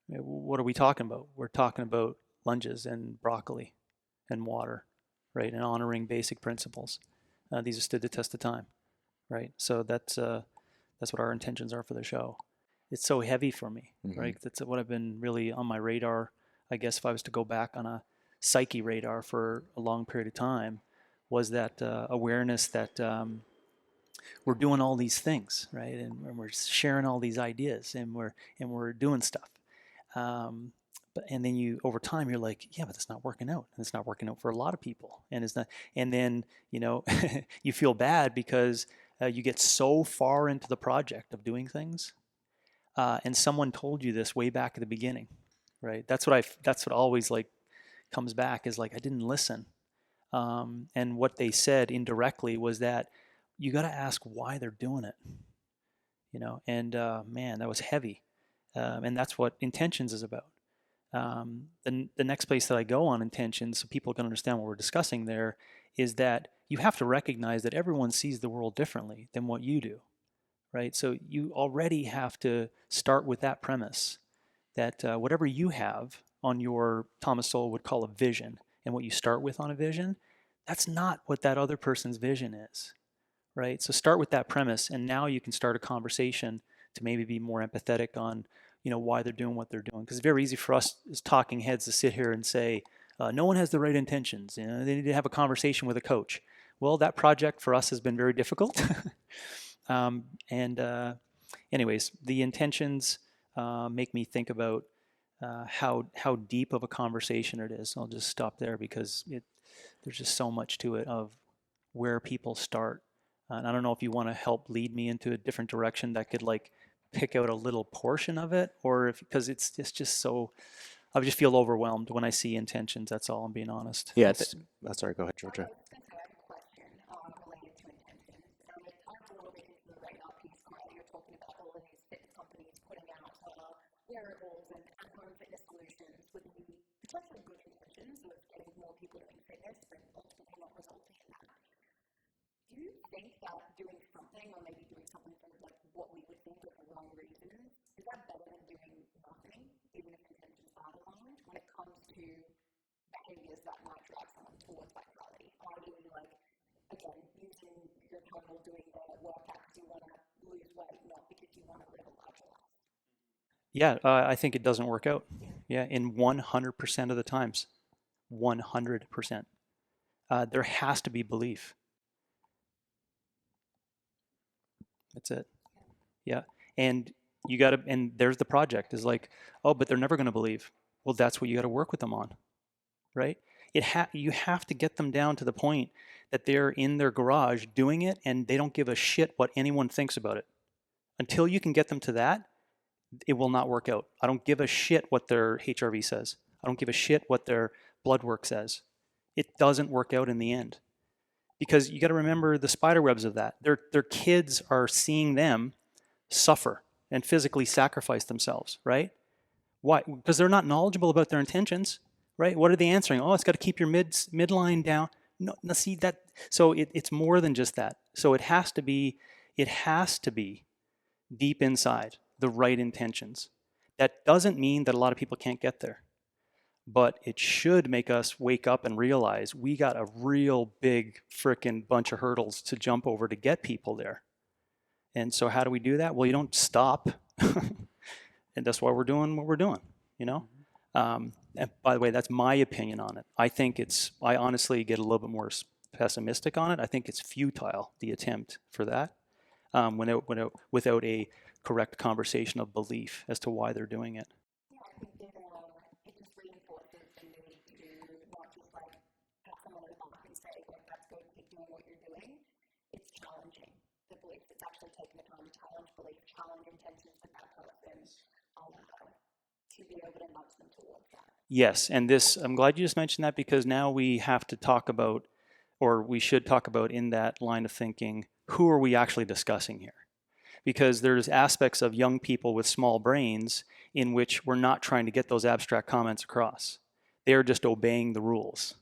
What are we talking about? We're talking about lunges and broccoli and water, right? And honoring basic principles. These have stood the test of time, right? So that's what our intentions are for the show. It's so heavy for me, right? That's what I've been really on my radar. I guess if I was to go back on a psyche radar for a long period of time, was that awareness that we're doing all these things, right? And we're sharing all these ideas, and we're doing stuff. And then you, over time, you're like, yeah, but it's not working out, and it's not working out for a lot of people, and it's not. And then you feel bad because you get so far into the project of doing things, and someone told you this way back at the beginning, right? That's what always like comes back is like I didn't listen, and what they said indirectly was that you got to ask why they're doing it, And man, that was heavy, and that's what intentions is about. The next place that I go on intentions, so people can understand what we're discussing there, is that you have to recognize that everyone sees the world differently than what you do, right? So you already have to start with that premise that whatever you have on your, Thomas Sowell would call a vision, and what you start with on a vision, that's not what that other person's vision is, right? So start with that premise, and now you can start a conversation to maybe be more empathetic on why they're doing what they're doing. Because it's very easy for us as talking heads to sit here and say, no one has the right intentions. They need to have a conversation with a coach. Well, that project for us has been very difficult. Anyways, the intentions make me think about how deep of a conversation it is. I'll just stop there because there's just so much to it of where people start. And I don't know if you want to help lead me into a different direction that could like pick out a little portion of it, or if because it's just so. I just feel overwhelmed when I see intentions. That's all. I'm being honest. Yeah. Sorry. Go ahead, Georgia. I was going to say, I have a question related to intentions. So we talked a little bit into the radar piece where you're talking about all of these fitness companies putting out wearables and at-home fitness solutions with potentially good intentions of getting more people doing fitness, but ultimately not resulting in that. Do you think that doing something, or maybe doing something for like what we would think of the wrong reasons, is that better than doing nothing, even if intentions are aligned, when it comes to behaviors that might drive someone towards vitality? i.e., like, again, using your total doing the workout because you want to lose weight, not because you want to live a larger life? Yeah, I think it doesn't work out. Yeah, in 100% of the times, 100%. There has to be belief. That's it. Yeah, and you got to, and there's the project is like, oh, but they're never going to believe. Well, that's what you got to work with them on, right? You have to get them down to the point that they're in their garage doing it and they don't give a shit what anyone thinks about it. Until you can get them to that, it will not work out. I don't give a shit what their HRV says. I don't give a shit what their blood work says. It doesn't work out in the end. Because you got to remember the spider webs of that. Their kids are seeing them suffer and physically sacrifice themselves, right? Why? Because they're not knowledgeable about their intentions, right? What are they answering? Oh, it's got to keep your midline down. No, see that. So it's more than just that. So it has to be deep inside the right intentions. That doesn't mean that a lot of people can't get there, but it should make us wake up and realize we got a real big frickin' bunch of hurdles to jump over to get people there. And so how do we do that? Well, you don't stop. And that's why we're doing what we're doing, you know? And by the way, that's my opinion on it. I honestly get a little bit more pessimistic on it. I think it's futile, the attempt for that, without a correct conversation of belief as to why they're doing it. Yeah, I think it just reinforces the need to not just like pat someone on the back and say, like, that's good, keep doing what you're doing. It's challenging the belief. It's actually taking the time to challenge belief, challenge intentions with that person, to be able to nudge them towards that. Yes, and I'm glad you just mentioned that because now we have to talk about, or we should talk about in that line of thinking, who are we actually discussing here? Because there's aspects of young people with small brains in which we're not trying to get those abstract comments across. They're just obeying the rules,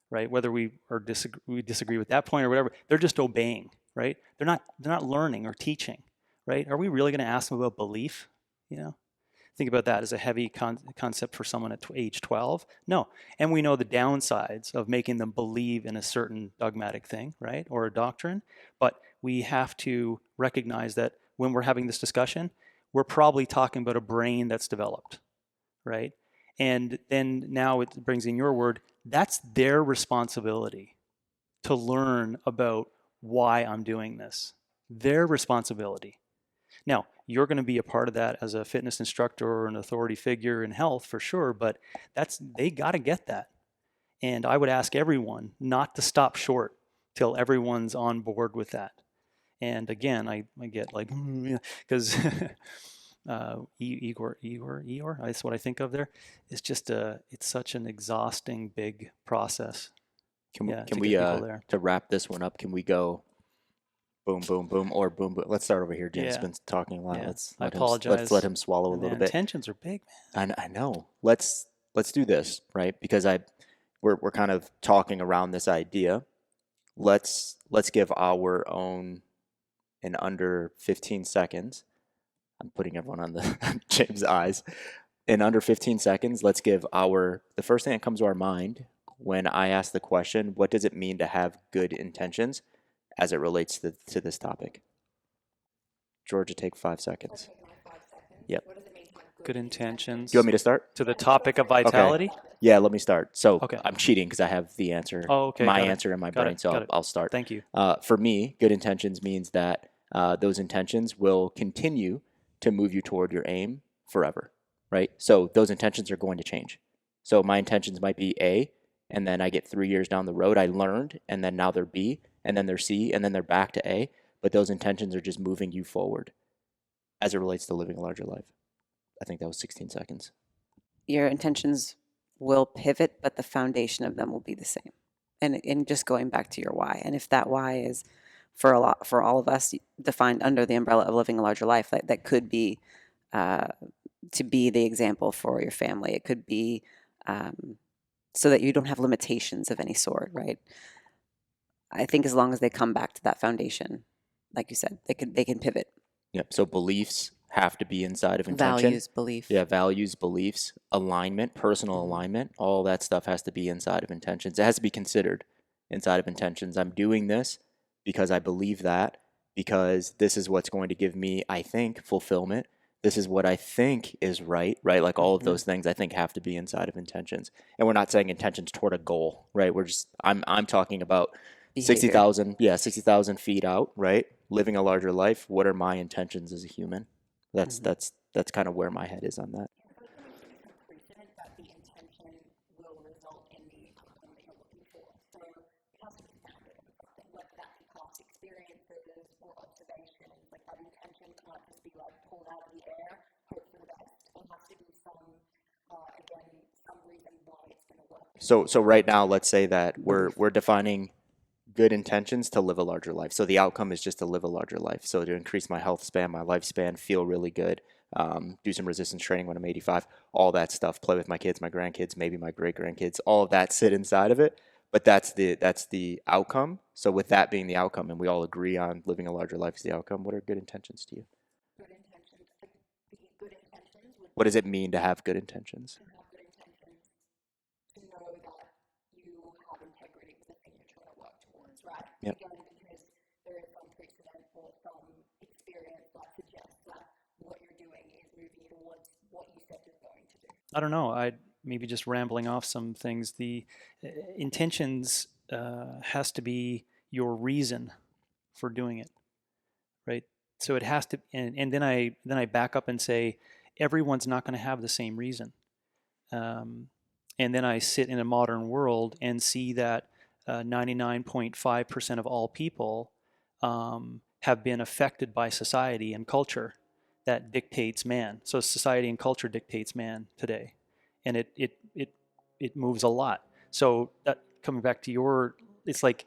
right? Whether we disagree with that point or whatever, they're just obeying, right? They're not learning or teaching, right? Are we really going to ask them about belief? You know, think about that as a heavy concept for someone at age 12. No, and we know the downsides of making them believe in a certain dogmatic thing, right, or a doctrine. But we have to recognize that when we're having this discussion, we're probably talking about a brain that's developed, right? And then now it brings in your word, that's their responsibility to learn about why I'm doing this. Their responsibility. Now, you're going to be a part of that as a fitness instructor or an authority figure in health for sure, but they got to get that. And I would ask everyone not to stop short till everyone's on board with that. And again, I get like, because Igor, that's what I think of there. It's just it's such an exhausting, big process. Can we to wrap this one up, can we go boom, boom, boom, or boom, boom? Let's start over here. James has been talking a lot. Yeah. Let's let him swallow a little bit. Intentions are big, man. I know. Let's do this, right? Because we're kind of talking around this idea. Let's give our own in under 15 seconds. I'm putting everyone on the James' eyes. In under 15 seconds, let's give the first thing that comes to our mind when I ask the question, what does it mean to have good intentions as it relates to this topic? Georgia, take 5 seconds. Yep. What does it mean to have Good intentions. Do you want me to start? To the topic of vitality? Okay. Yeah, let me start. So Okay. I'm cheating because I have the answer, Oh, okay. my got it. answer in my Got brain, it, so got it. I'll start. Thank you. For me, good intentions means that those intentions will continue to move you toward your aim forever, right? So those intentions are going to change. So my intentions might be A, and then I get 3 years down the road, I learned, and then now they're B, and then they're C, and then they're back to A. But those intentions are just moving you forward as it relates to living a larger life. I think that was 16 seconds. Your intentions will pivot, but the foundation of them will be the same. And just going back to your why, and if that why is for all of us defined under the umbrella of living a larger life, that could be to be the example for your family. It could be so that you don't have limitations of any sort, right? I think as long as they come back to that foundation, like you said, they can pivot. Yep. So beliefs have to be inside of intention. Values, belief. Yeah, values, beliefs, alignment, personal alignment, all that stuff has to be inside of intentions. It has to be considered inside of intentions. I'm doing this because I believe that, because this is what's going to give me, I think, fulfillment. This is what I think is right? Like all of those things I think have to be inside of intentions. And we're not saying intentions toward a goal, right? I'm talking about Behavior. 60,000 feet out, right? Living a larger life. What are my intentions as a human? That's kind of where my head is on that. Precedent that the intention will result in the outcome that you're looking for. So it has to be founded in something, whether that be past experiences or observations. Like that intention can't just be like pulled out of the air, hope for the best. It has to be some reason why it's going to work. So right now, let's say that we're defining good intentions to live a larger life. So the outcome is just to live a larger life. So to increase my health span, my lifespan, feel really good, do some resistance training when I'm 85, all that stuff, play with my kids, my grandkids, maybe my great grandkids, all of that sit inside of it. But that's the outcome. So with that being the outcome, and we all agree on living a larger life is the outcome, what are good intentions to you? Good intentions. Like the good intentions would What does it mean to have good intentions? have good intentions to know that you have integrity with the thing you're trying to work towards, right? Yep. Again, because there is some precedent or some experience that suggests that what you're doing is moving you towards what you said you're going to do. I don't know. I maybe just rambling off some things. The intentions has to be your reason for doing it, right? So it has to, and then I back up and say everyone's not going to have the same reason. And then I sit in a modern world and see that 99.5% of all people have been affected by society and culture that dictates man. So society and culture dictates man today, and it moves a lot. So that coming back to your, it's like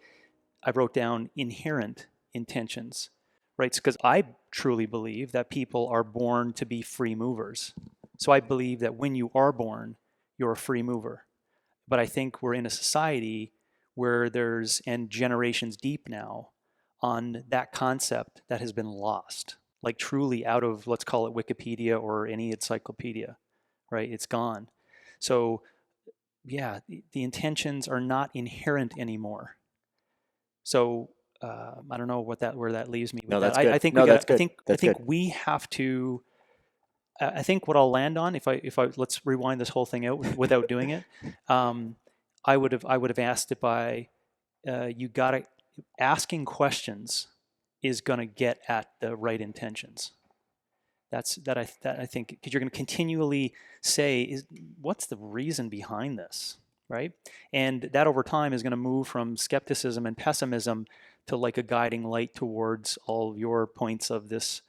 I wrote down inherent intentions, right? Because I truly believe that people are born to be free movers. So I believe that when you are born, you're a free mover. But I think we're in a society where there's, and generations deep now, on that concept that has been lost, like truly out of, let's call it Wikipedia or any encyclopedia, right? It's gone. So yeah, the intentions are not inherent anymore. So I don't know where that leaves me with No, that. that's good. I think No, we that's got. good. I think we have to. I think what I'll land on, if I let's rewind this whole thing out without doing it, I would have asked it by, you got to, asking questions is going to get at the right intentions. I think, because you're going to continually say, what's the reason behind this, right? And that over time is going to move from skepticism and pessimism to like a guiding light towards all of your points of this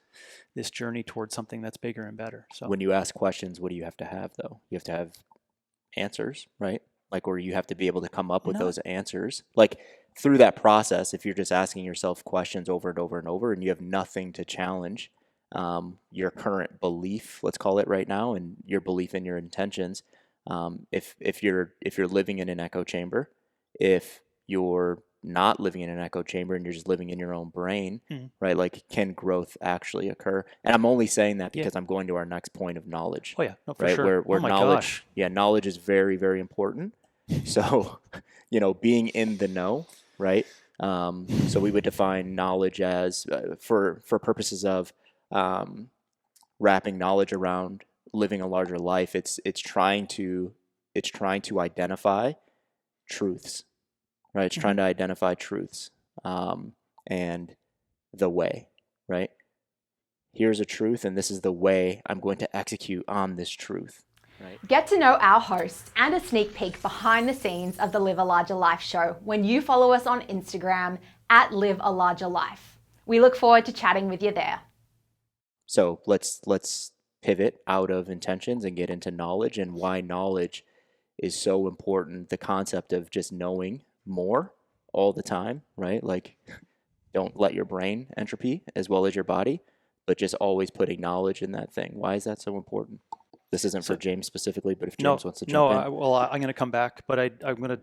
journey towards something that's bigger and better. So When you ask questions, what do you have to have though? You have to have answers, right? Like, or you have to be able to come up with those answers. Like through that process, if you're just asking yourself questions over and over and over, and you have nothing to challenge your current belief, let's call it right now, and your belief in your intentions. If you're living in an echo chamber, if you're not living in an echo chamber and you're just living in your own brain, right? Like, can growth actually occur? And I'm only saying that because I'm going to our next point of knowledge. Oh yeah, no, for right? sure. Where oh my knowledge, gosh. Knowledge is very, very important. So, being in the know, right? So we would define knowledge as, for purposes of wrapping knowledge around living a larger life, it's trying to identify truths, right? It's trying to identify truths, and the way, right? here's a truth, and this is the way I'm going to execute on this truth. Right. Get to know our hosts and a sneak peek behind the scenes of the Live a Larger Life show when you follow us on Instagram at Live a Larger Life. We look forward to chatting with you there. So let's pivot out of intentions and get into knowledge and why knowledge is so important. The concept of just knowing more all the time, right? Like, don't let your brain entropy as well as your body, but just always putting knowledge in that thing. Why is that so important? This isn't for James specifically, but if James wants to jump in. I'm going to come back, but I'm going to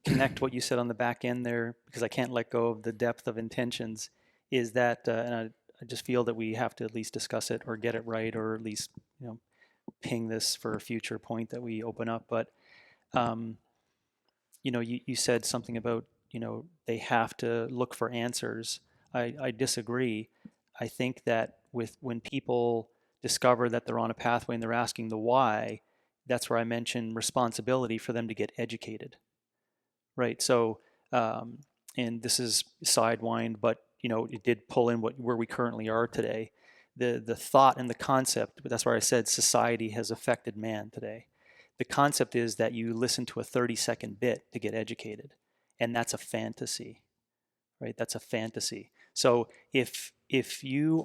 connect what you said on the back end there, because I can't let go of the depth of intentions, is that, and I just feel that we have to at least discuss it or get it right, or at least, ping this for a future point that we open up. But, you said something about, they have to look for answers. I disagree. I think that when people discover that they're on a pathway and they're asking the why, that's where I mentioned responsibility for them to get educated, right? So, and this is sidewind, but it did pull in where we currently are today. The thought and the concept, but that's where I said society has affected man today. The concept is that you listen to a 30-second bit to get educated, and that's a fantasy, right? That's a fantasy. So if you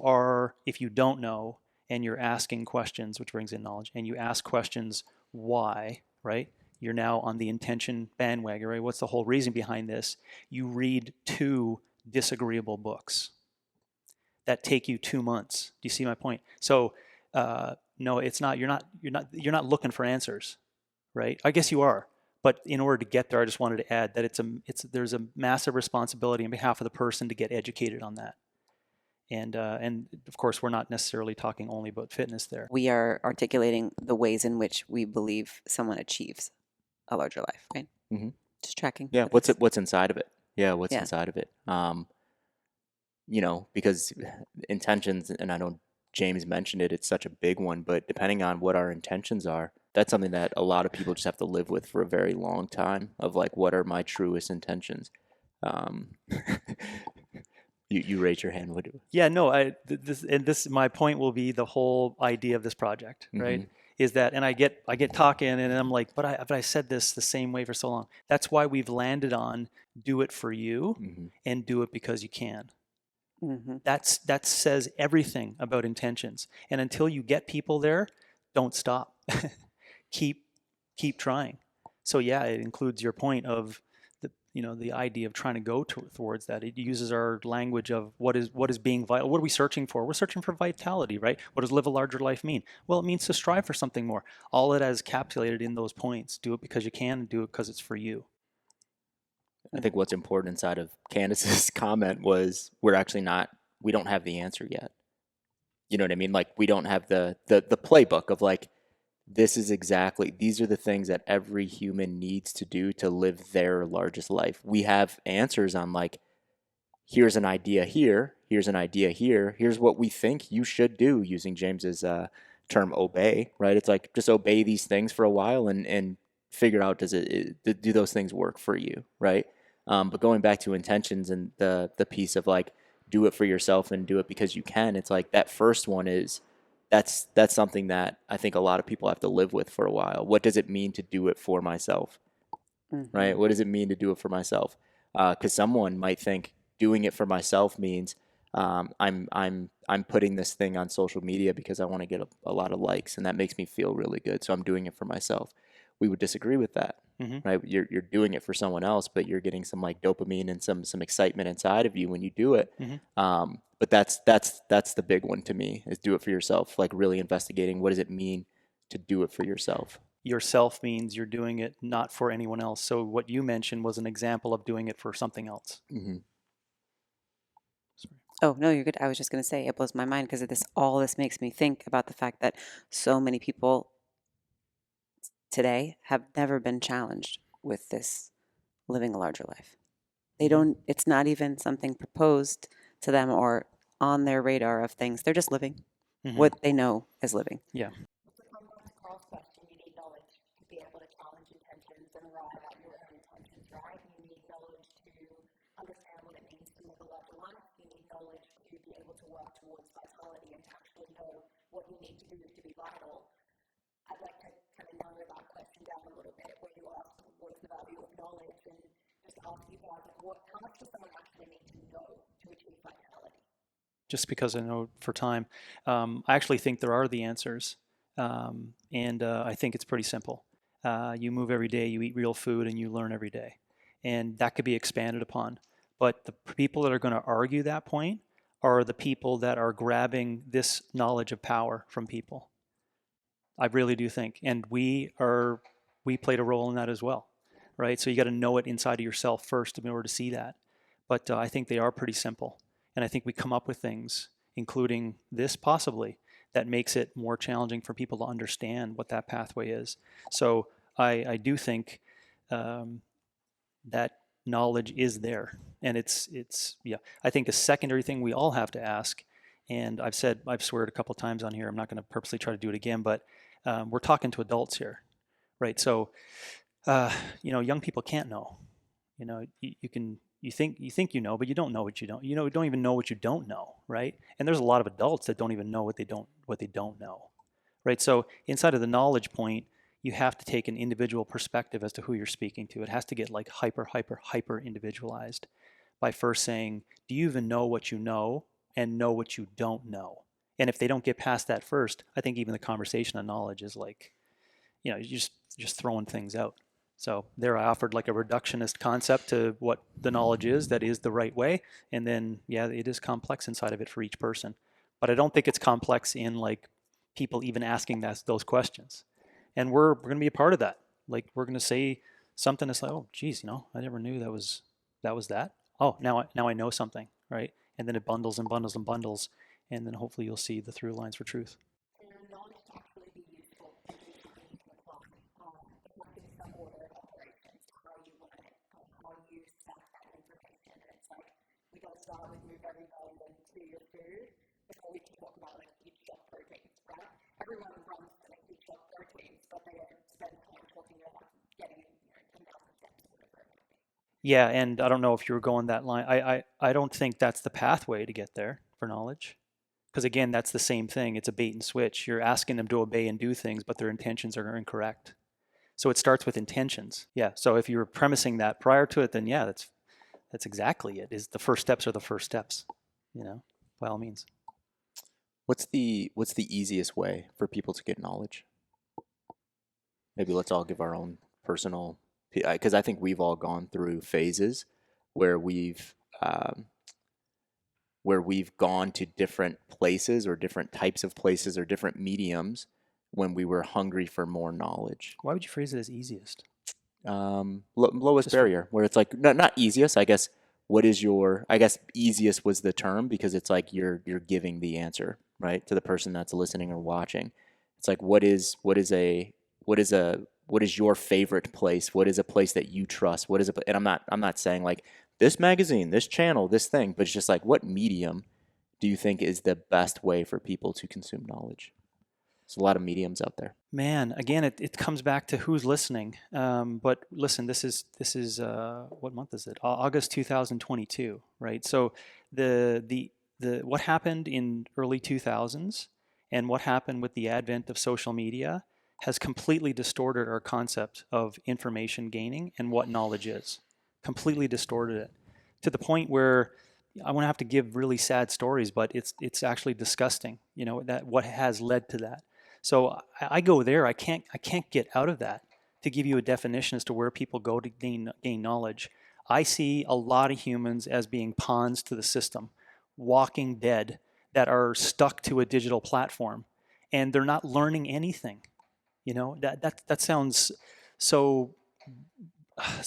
don't know, and you're asking questions, which brings in knowledge, and you ask questions why, right? You're now on the intention bandwagon, right? What's the whole reason behind this? You read 2 disagreeable books that take you 2 months. Do you see my point? So no, it's not. You're not looking for answers, right? I guess you are, but in order to get there, I just wanted to add that there's a massive responsibility on behalf of the person to get educated on that. And of course, we're not necessarily talking only about fitness there. We are articulating the ways in which we believe someone achieves a larger life, right? Mm-hmm. Just tracking. Yeah. What's inside of it? Yeah. What's inside of it? Because intentions, and I know James mentioned it, it's such a big one, but depending on what our intentions are, that's something that a lot of people just have to live with for a very long time, of like, what are my truest intentions? You raise your hand. Yeah, no, this my point will be the whole idea of this project, right? Mm-hmm. Is that, and I get talking, and I'm like, but I said this the same way for so long. That's why we've landed on do it for you, Mm-hmm. and do it because you can. Mm-hmm. That says everything about intentions. And until you get people there, don't stop. keep trying. So yeah, it includes your point of the idea of trying to go towards that. It uses our language of what is being vital. What are we searching for? We're searching for vitality, right? What does live a larger life mean? Well, it means to strive for something more. All it has encapsulated in those points. Do it because you can, and do it because it's for you. I think what's important inside of Kandace's comment was we don't have the answer yet. You know what I mean? Like, we don't have the playbook of like, these are the things that every human needs to do to live their largest life. We have answers on like, here's an idea here, here's an idea here, here's what we think you should do, using James's term obey, right? It's like, just obey these things for a while and figure out, do those things work for you, right? But going back to intentions and the piece of like, do it for yourself and do it because you can, it's like that first one is, that's something that I think a lot of people have to live with for a while. What does it mean to do it for myself? Mm-hmm. Right? What does it mean to do it for myself? Because someone might think doing it for myself means I'm putting this thing on social media because I want to get a lot of likes, and that makes me feel really good. So I'm doing it for myself. We would disagree with that, mm-hmm. right? You're doing it for someone else, but you're getting some like dopamine and some excitement inside of you when you do it. Mm-hmm. But that's the big one to me, is do it for yourself. Like, really investigating, what does it mean to do it for yourself? Yourself means you're doing it not for anyone else. So what you mentioned was an example of doing it for something else. Mm-hmm. Oh, no, you're good. I was just going to say, it blows my mind because all this makes me think about the fact that so many people today have never been challenged with this living a larger life. It's not even something proposed to them or on their radar of things. They're just living what they know as living. Yeah. It's a complex cross question. You need knowledge to be able to challenge intentions and arrive at your own intentions, right? You need knowledge to understand what it means to live a larger life. You need knowledge to be able to work towards vitality and to actually know what you need to do to be vital, I'd like to kind of narrow that question down a little bit where you ask what's the value of knowledge and just ask you guys how much does someone actually need to know to achieve vitality? Just because I know for time, I actually think there are the answers, and I think it's pretty simple. You move every day, you eat real food, and you learn every day. And that could be expanded upon. But the people that are going to argue that point are the people that are grabbing this knowledge of power from people. I really do think. And we played a role in that as well, right? So you got to know it inside of yourself first in order to see that. But I think they are pretty simple. And I think we come up with things, including this possibly, that makes it more challenging for people to understand what that pathway is. So I do think that knowledge is there. And it's I think a secondary thing we all have to ask, and I've swear it a couple times on here, I'm not going to purposely try to do it again, but we're talking to adults here, right? So, young people can't know. You think you know, but you don't know what you don't. You don't even know what you don't know, right? And there's a lot of adults that don't even know what they don't know, right? So inside of the knowledge point, you have to take an individual perspective as to who you're speaking to. It has to get like hyper individualized by first saying, do you even know what you know and know what you don't know? And if they don't get past that first, I think even the conversation on knowledge is like, you're just throwing things out. So there I offered like a reductionist concept to what the knowledge is that is the right way. And then, it is complex inside of it for each person. But I don't think it's complex in like people even asking those questions. And we're going to be a part of that. Like we're going to say something that's like, oh, geez, I never knew that was that. Oh, now I know something, right? And then it bundles and bundles and bundles. And then hopefully you'll see the through lines for truth. Start with move everybody then to your food before we can talk about like each shot proteins, right? Everyone runs to like each shot proteins, but they don't spend time talking about getting 10,000 steps or whatever it might be. Yeah, and I don't know if you were going that line. I don't think that's the pathway to get there for knowledge. Because again, that's the same thing. It's a bait and switch. You're asking them to obey and do things, but their intentions are incorrect. So it starts with intentions. Yeah, so if you were premising that prior to it, then that's exactly it. Is the first steps are the first steps, by all means. What's the easiest way for people to get knowledge? Maybe let's all give our own personal, because I think we've all gone through phases where we've gone to different places or different types of places or different mediums when we were hungry for more knowledge. Why would you phrase it as easiest? Lowest barrier, where it's like not easiest, I guess. What is easiest was the term, because it's like you're giving the answer, right, to the person that's listening or watching. It's like what is your favorite place? What is a place that you trust? And I'm not saying like this magazine, this channel, this thing, but it's just like what medium do you think is the best way for people to consume knowledge? There's a lot of mediums out there. Man, again, it comes back to who's listening. But listen, this is what month is it? August 2022, right? So the what happened in early 2000s and what happened with the advent of social media has completely distorted our concept of information gaining and what knowledge is. Completely distorted it to the point where I won't have to give really sad stories, but it's actually disgusting. That what has led to that. So I go there. I can't get out of that to give you a definition as to where people go to gain knowledge. I see a lot of humans as being pawns to the system, walking dead, that are stuck to a digital platform, and they're not learning anything. That sounds so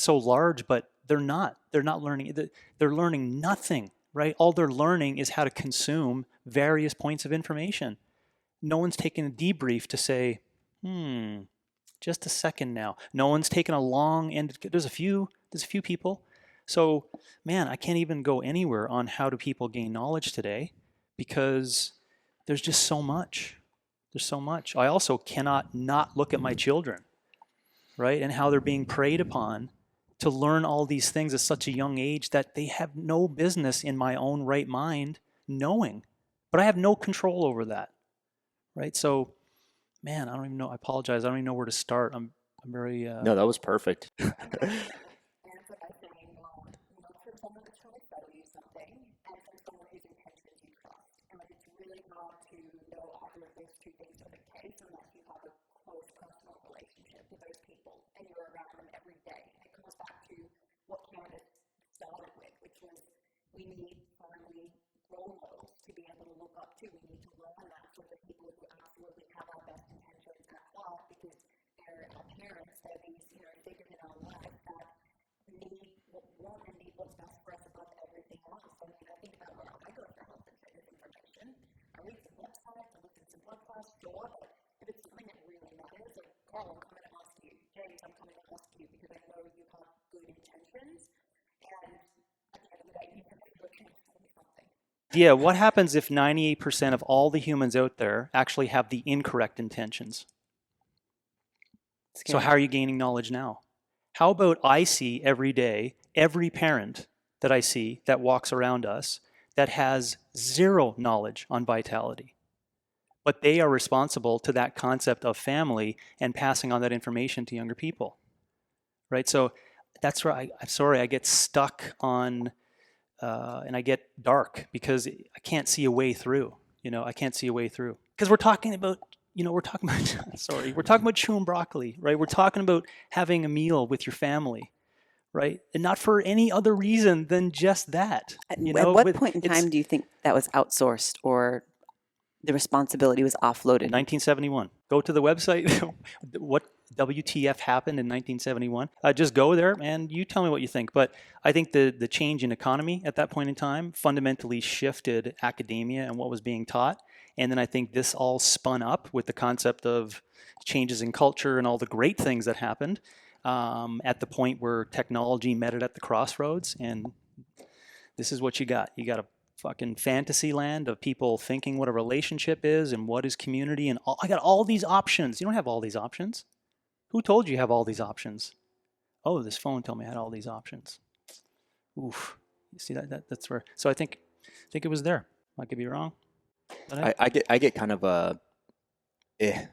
large, but they're not. They're not learning. They're learning nothing, right? All they're learning is how to consume various points of information. No one's taken a debrief to say, just a second now. No one's taken a long end. There's a few people. So, man, I can't even go anywhere on how do people gain knowledge today because there's just so much. There's so much. I also cannot not look at my children, right? And how they're being preyed upon to learn all these things at such a young age that they have no business in my own right mind knowing. but I have no control over that, right? So, man, I don't even know. I apologize. I don't even know where to start. I'm very. No, that was perfect. And it's like I say, look for someone that's trying to sell you something, and from someone whose intentions you trust. And like it's really hard to know either of those two things are the case unless you have a close personal relationship with those people and you're around them every day. And it comes back to what Kandace started with, which was we need family role models to be able to look up to. We need to learn that from the people who absolutely have our best intentions at heart, because they're our parents, they're these, figures in our life that want and need what's best for us above everything else. I mean, I think about where I go for health and fitness information. I read some websites, I look at some podcasts, sure, but if it's something that really matters, like, Carl, I'm coming to ask you, James, I'm coming to ask you because I know you have good intentions, and at the end of the day, you can be looking to tell me something. Yeah, what happens if 98% of all the humans out there actually have the incorrect intentions? So how are you gaining knowledge now? How about I see every day, every parent that I see that walks around us that has zero knowledge on vitality, but they are responsible to that concept of family and passing on that information to younger people, right? So that's where I'm sorry, I get stuck on, and I get dark because I can't see a way through. I can't see a way through because we're talking about we're talking about chewing broccoli, right? We're talking about having a meal with your family, right? And not for any other reason than just that. At what point in time do you think that was outsourced or the responsibility was offloaded? 1971. Go to the website. What WTF happened in 1971? Just go there and you tell me what you think. But I think the change in economy at that point in time fundamentally shifted academia and what was being taught. And then I think this all spun up with the concept of changes in culture and all the great things that happened at the point where technology met it at the crossroads. And this is what you got. You got a fucking fantasy land of people thinking what a relationship is and what is community. And I got all these options. You don't have all these options. Who told you have all these options? Oh, this phone told me I had all these options. Oof. You see that's where. So I think it was there. I could be wrong. I get kind of a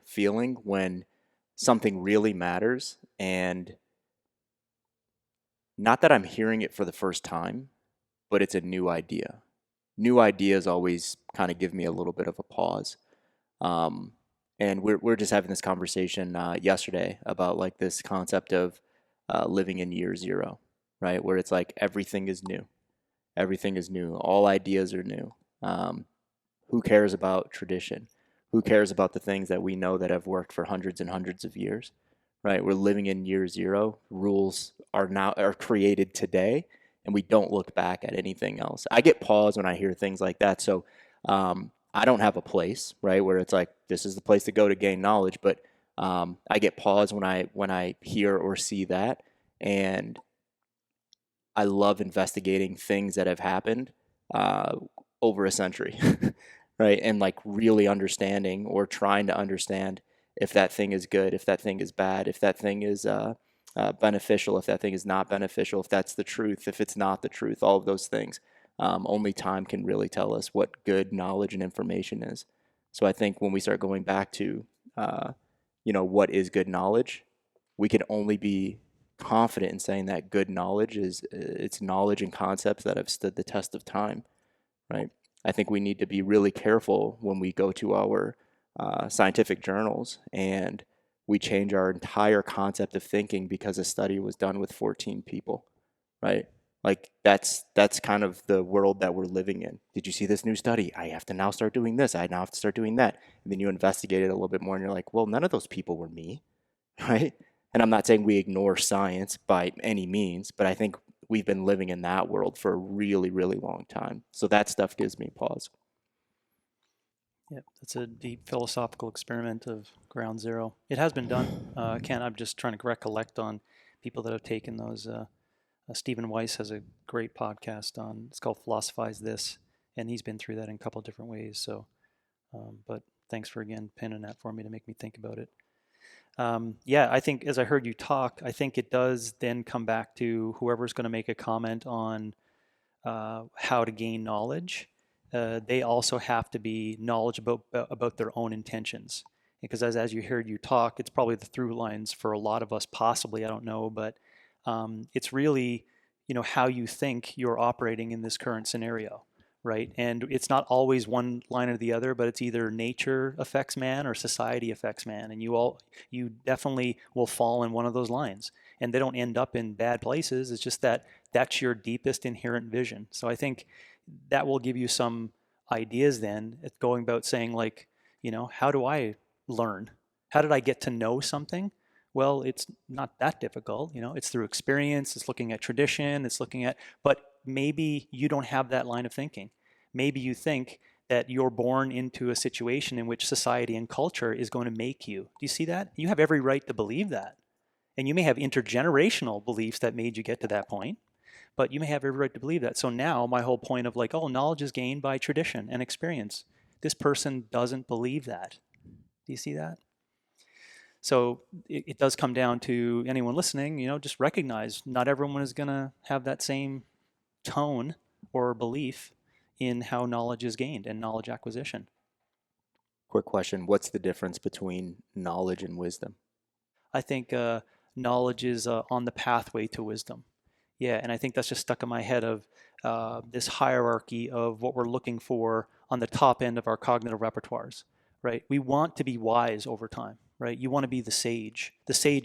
feeling when something really matters, and not that I'm hearing it for the first time, but it's a new idea. New ideas always kind of give me a little bit of a pause. And we're just having this conversation yesterday about like this concept of living in year zero, right? Where it's like everything is new. Everything is new. All ideas are new. Who cares about tradition? Who cares about the things that we know that have worked for hundreds and hundreds of years, right? We're living in year zero. Rules are created today, and we don't look back at anything else. I get pause when I hear things like that. So I don't have a place, right, where it's like this is the place to go to gain knowledge. But I get pause when I hear or see that, and I love investigating things that have happened over a century. Right, and like really understanding or trying to understand if that thing is good, if that thing is bad, if that thing is beneficial, if that thing is not beneficial, if that's the truth, if it's not the truth, all of those things. Only time can really tell us what good knowledge and information is. So I think when we start going back to, what is good knowledge, we can only be confident in saying that good knowledge is it's knowledge and concepts that have stood the test of time, right? I think we need to be really careful when we go to our scientific journals and we change our entire concept of thinking because a study was done with 14 people, right? Like that's kind of the world that we're living in. Did you see this new study? I have to now start doing this. I now have to start doing that. And then you investigate it a little bit more and you're like, well, none of those people were me, right? And I'm not saying we ignore science by any means, but I think we've been living in that world for a really, really long time. So that stuff gives me pause. Yeah, that's a deep philosophical experiment of ground zero. It has been done. I'm just trying to recollect on people that have taken those. Stephen Weiss has a great podcast on, it's called Philosophize This, and he's been through that in a couple of different ways. So, but thanks for again pinning that for me to make me think about it. I think as I heard you talk, I think it does then come back to whoever's going to make a comment on how to gain knowledge. they also have to be knowledgeable about their own intentions. Because as you heard you talk, it's probably the through lines for a lot of us, possibly, I don't know, but it's really, how you think you're operating in this current scenario, right? And it's not always one line or the other, but it's either nature affects man or society affects man, and you definitely will fall in one of those lines, and they don't end up in bad places. It's just that that's your deepest inherent vision. So I think that will give you some ideas then, going about saying, like, how do I learn? How did I get to know something? Well, it's not that difficult. It's through experience, it's looking at tradition, but maybe you don't have that line of thinking. Maybe you think that you're born into a situation in which society and culture is going to make you. Do you see that? You have every right to believe that. And you may have intergenerational beliefs that made you get to that point, but you may have every right to believe that. So now my whole point of, like, knowledge is gained by tradition and experience. This person doesn't believe that. Do you see that? So it does come down to anyone listening, just recognize not everyone is going to have that same tone or belief in how knowledge is gained and knowledge acquisition. Quick question. What's the difference between knowledge and wisdom? I think knowledge is on the pathway to wisdom. Yeah, and I think that's just stuck in my head of this hierarchy of what we're looking for on the top end of our cognitive repertoires, right? We want to be wise over time, right? You want to be the sage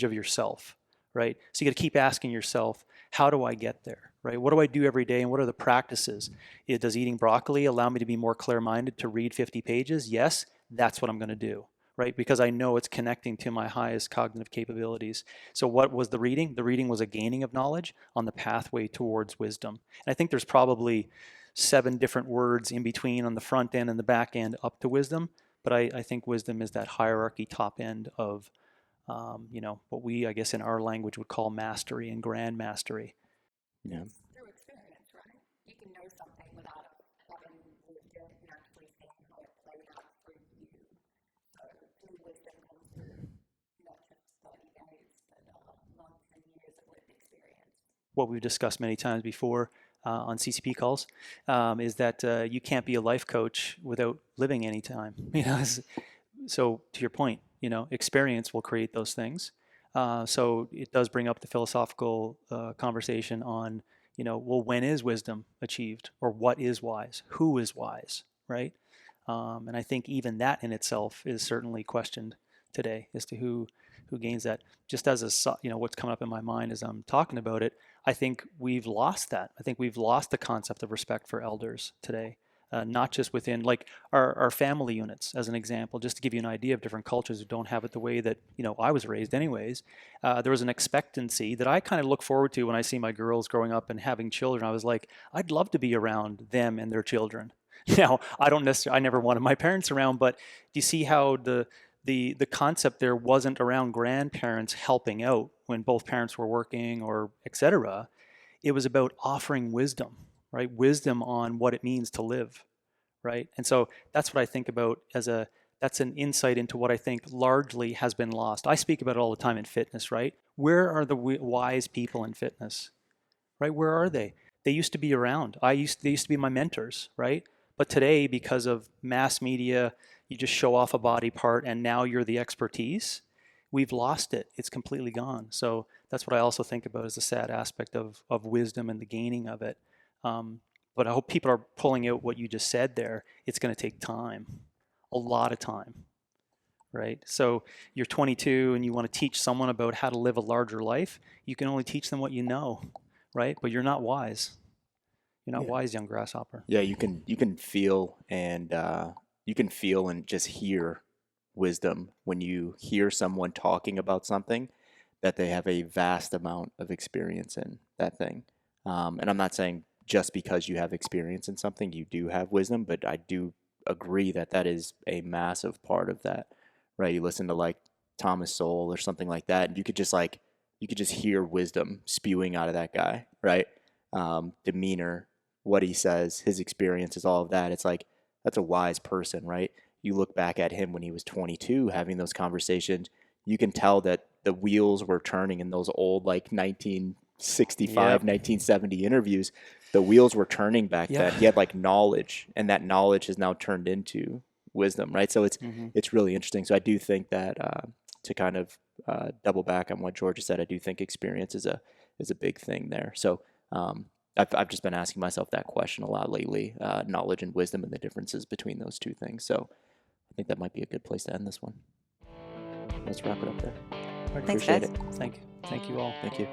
of yourself, right? So you got to keep asking yourself, how do I get there, right? What do I do every day, and what are the practices? Does eating broccoli allow me to be more clear-minded to read 50 pages? Yes, that's what I'm going to do, right? Because I know it's connecting to my highest cognitive capabilities. So what was the reading? The reading was a gaining of knowledge on the pathway towards wisdom. And I think there's probably 7 different words in between on the front end and the back end up to wisdom. But I think wisdom is that hierarchy top end of, what we, I guess, in our language would call mastery and grand mastery. Yeah. Through experience, right? You can know something without having lived it and actually seeing how it played out for you. So through wisdom comes through not just 30 days, but months and years of lived experience. What we've discussed many times before on CCP calls is that you can't be a life coach without living any time. So to your point, experience will create those things. So it does bring up the philosophical conversation on, well, when is wisdom achieved, or what is wise? Who is wise, right? And I think even that in itself is certainly questioned today as to who gains that. Just as what's coming up in my mind as I'm talking about it, I think we've lost that. I think we've lost the concept of respect for elders today. Not just within, like, our family units, as an example, just to give you an idea of different cultures who don't have it the way that I was raised anyways. There was an expectancy that I kind of look forward to when I see my girls growing up and having children. I was like, I'd love to be around them and their children. Now, I never wanted my parents around, but do you see how the concept there wasn't around grandparents helping out when both parents were working, or etc. It was about offering wisdom, right? Wisdom on what it means to live, right? And so that's what I think about that's an insight into what I think largely has been lost. I speak about it all the time in fitness, right? Where are the wise people in fitness, right? Where are they? They used to be around. They used to be my mentors, right? But today, because of mass media, you just show off a body part and now you're the expertise. We've lost it. It's completely gone. So that's what I also think about as the sad aspect of wisdom and the gaining of it. But I hope people are pulling out what you just said there. It's going to take time, a lot of time, right? So you're 22 and you want to teach someone about how to live a larger life. You can only teach them what you know, right? But you're not wise. You're not wise, young grasshopper. Yeah, you can feel and just hear wisdom when you hear someone talking about something that they have a vast amount of experience in that thing. And I'm not saying just because you have experience in something you do have wisdom, but I do agree that is a massive part of that, right? You listen to like Thomas Sowell or something like that, and you could just hear wisdom spewing out of that guy, right? Demeanor, what he says, his experiences, all of that. It's like, that's a wise person, right? You look back at him when he was 22 having those conversations, you can tell that the wheels were turning in those old, like 1965, 1970 interviews. the wheels were turning back Yeah. then. He had like knowledge, and that knowledge has now turned into wisdom, right? So it's really interesting. So I do think that to kind of double back on what Georgia said, I do think experience is a big thing there. So I've just been asking myself that question a lot lately, knowledge and wisdom and the differences between those two things. So I think that might be a good place to end this one. Let's wrap it up there. Thanks, Appreciate guys. it. Thank you all. Thank you.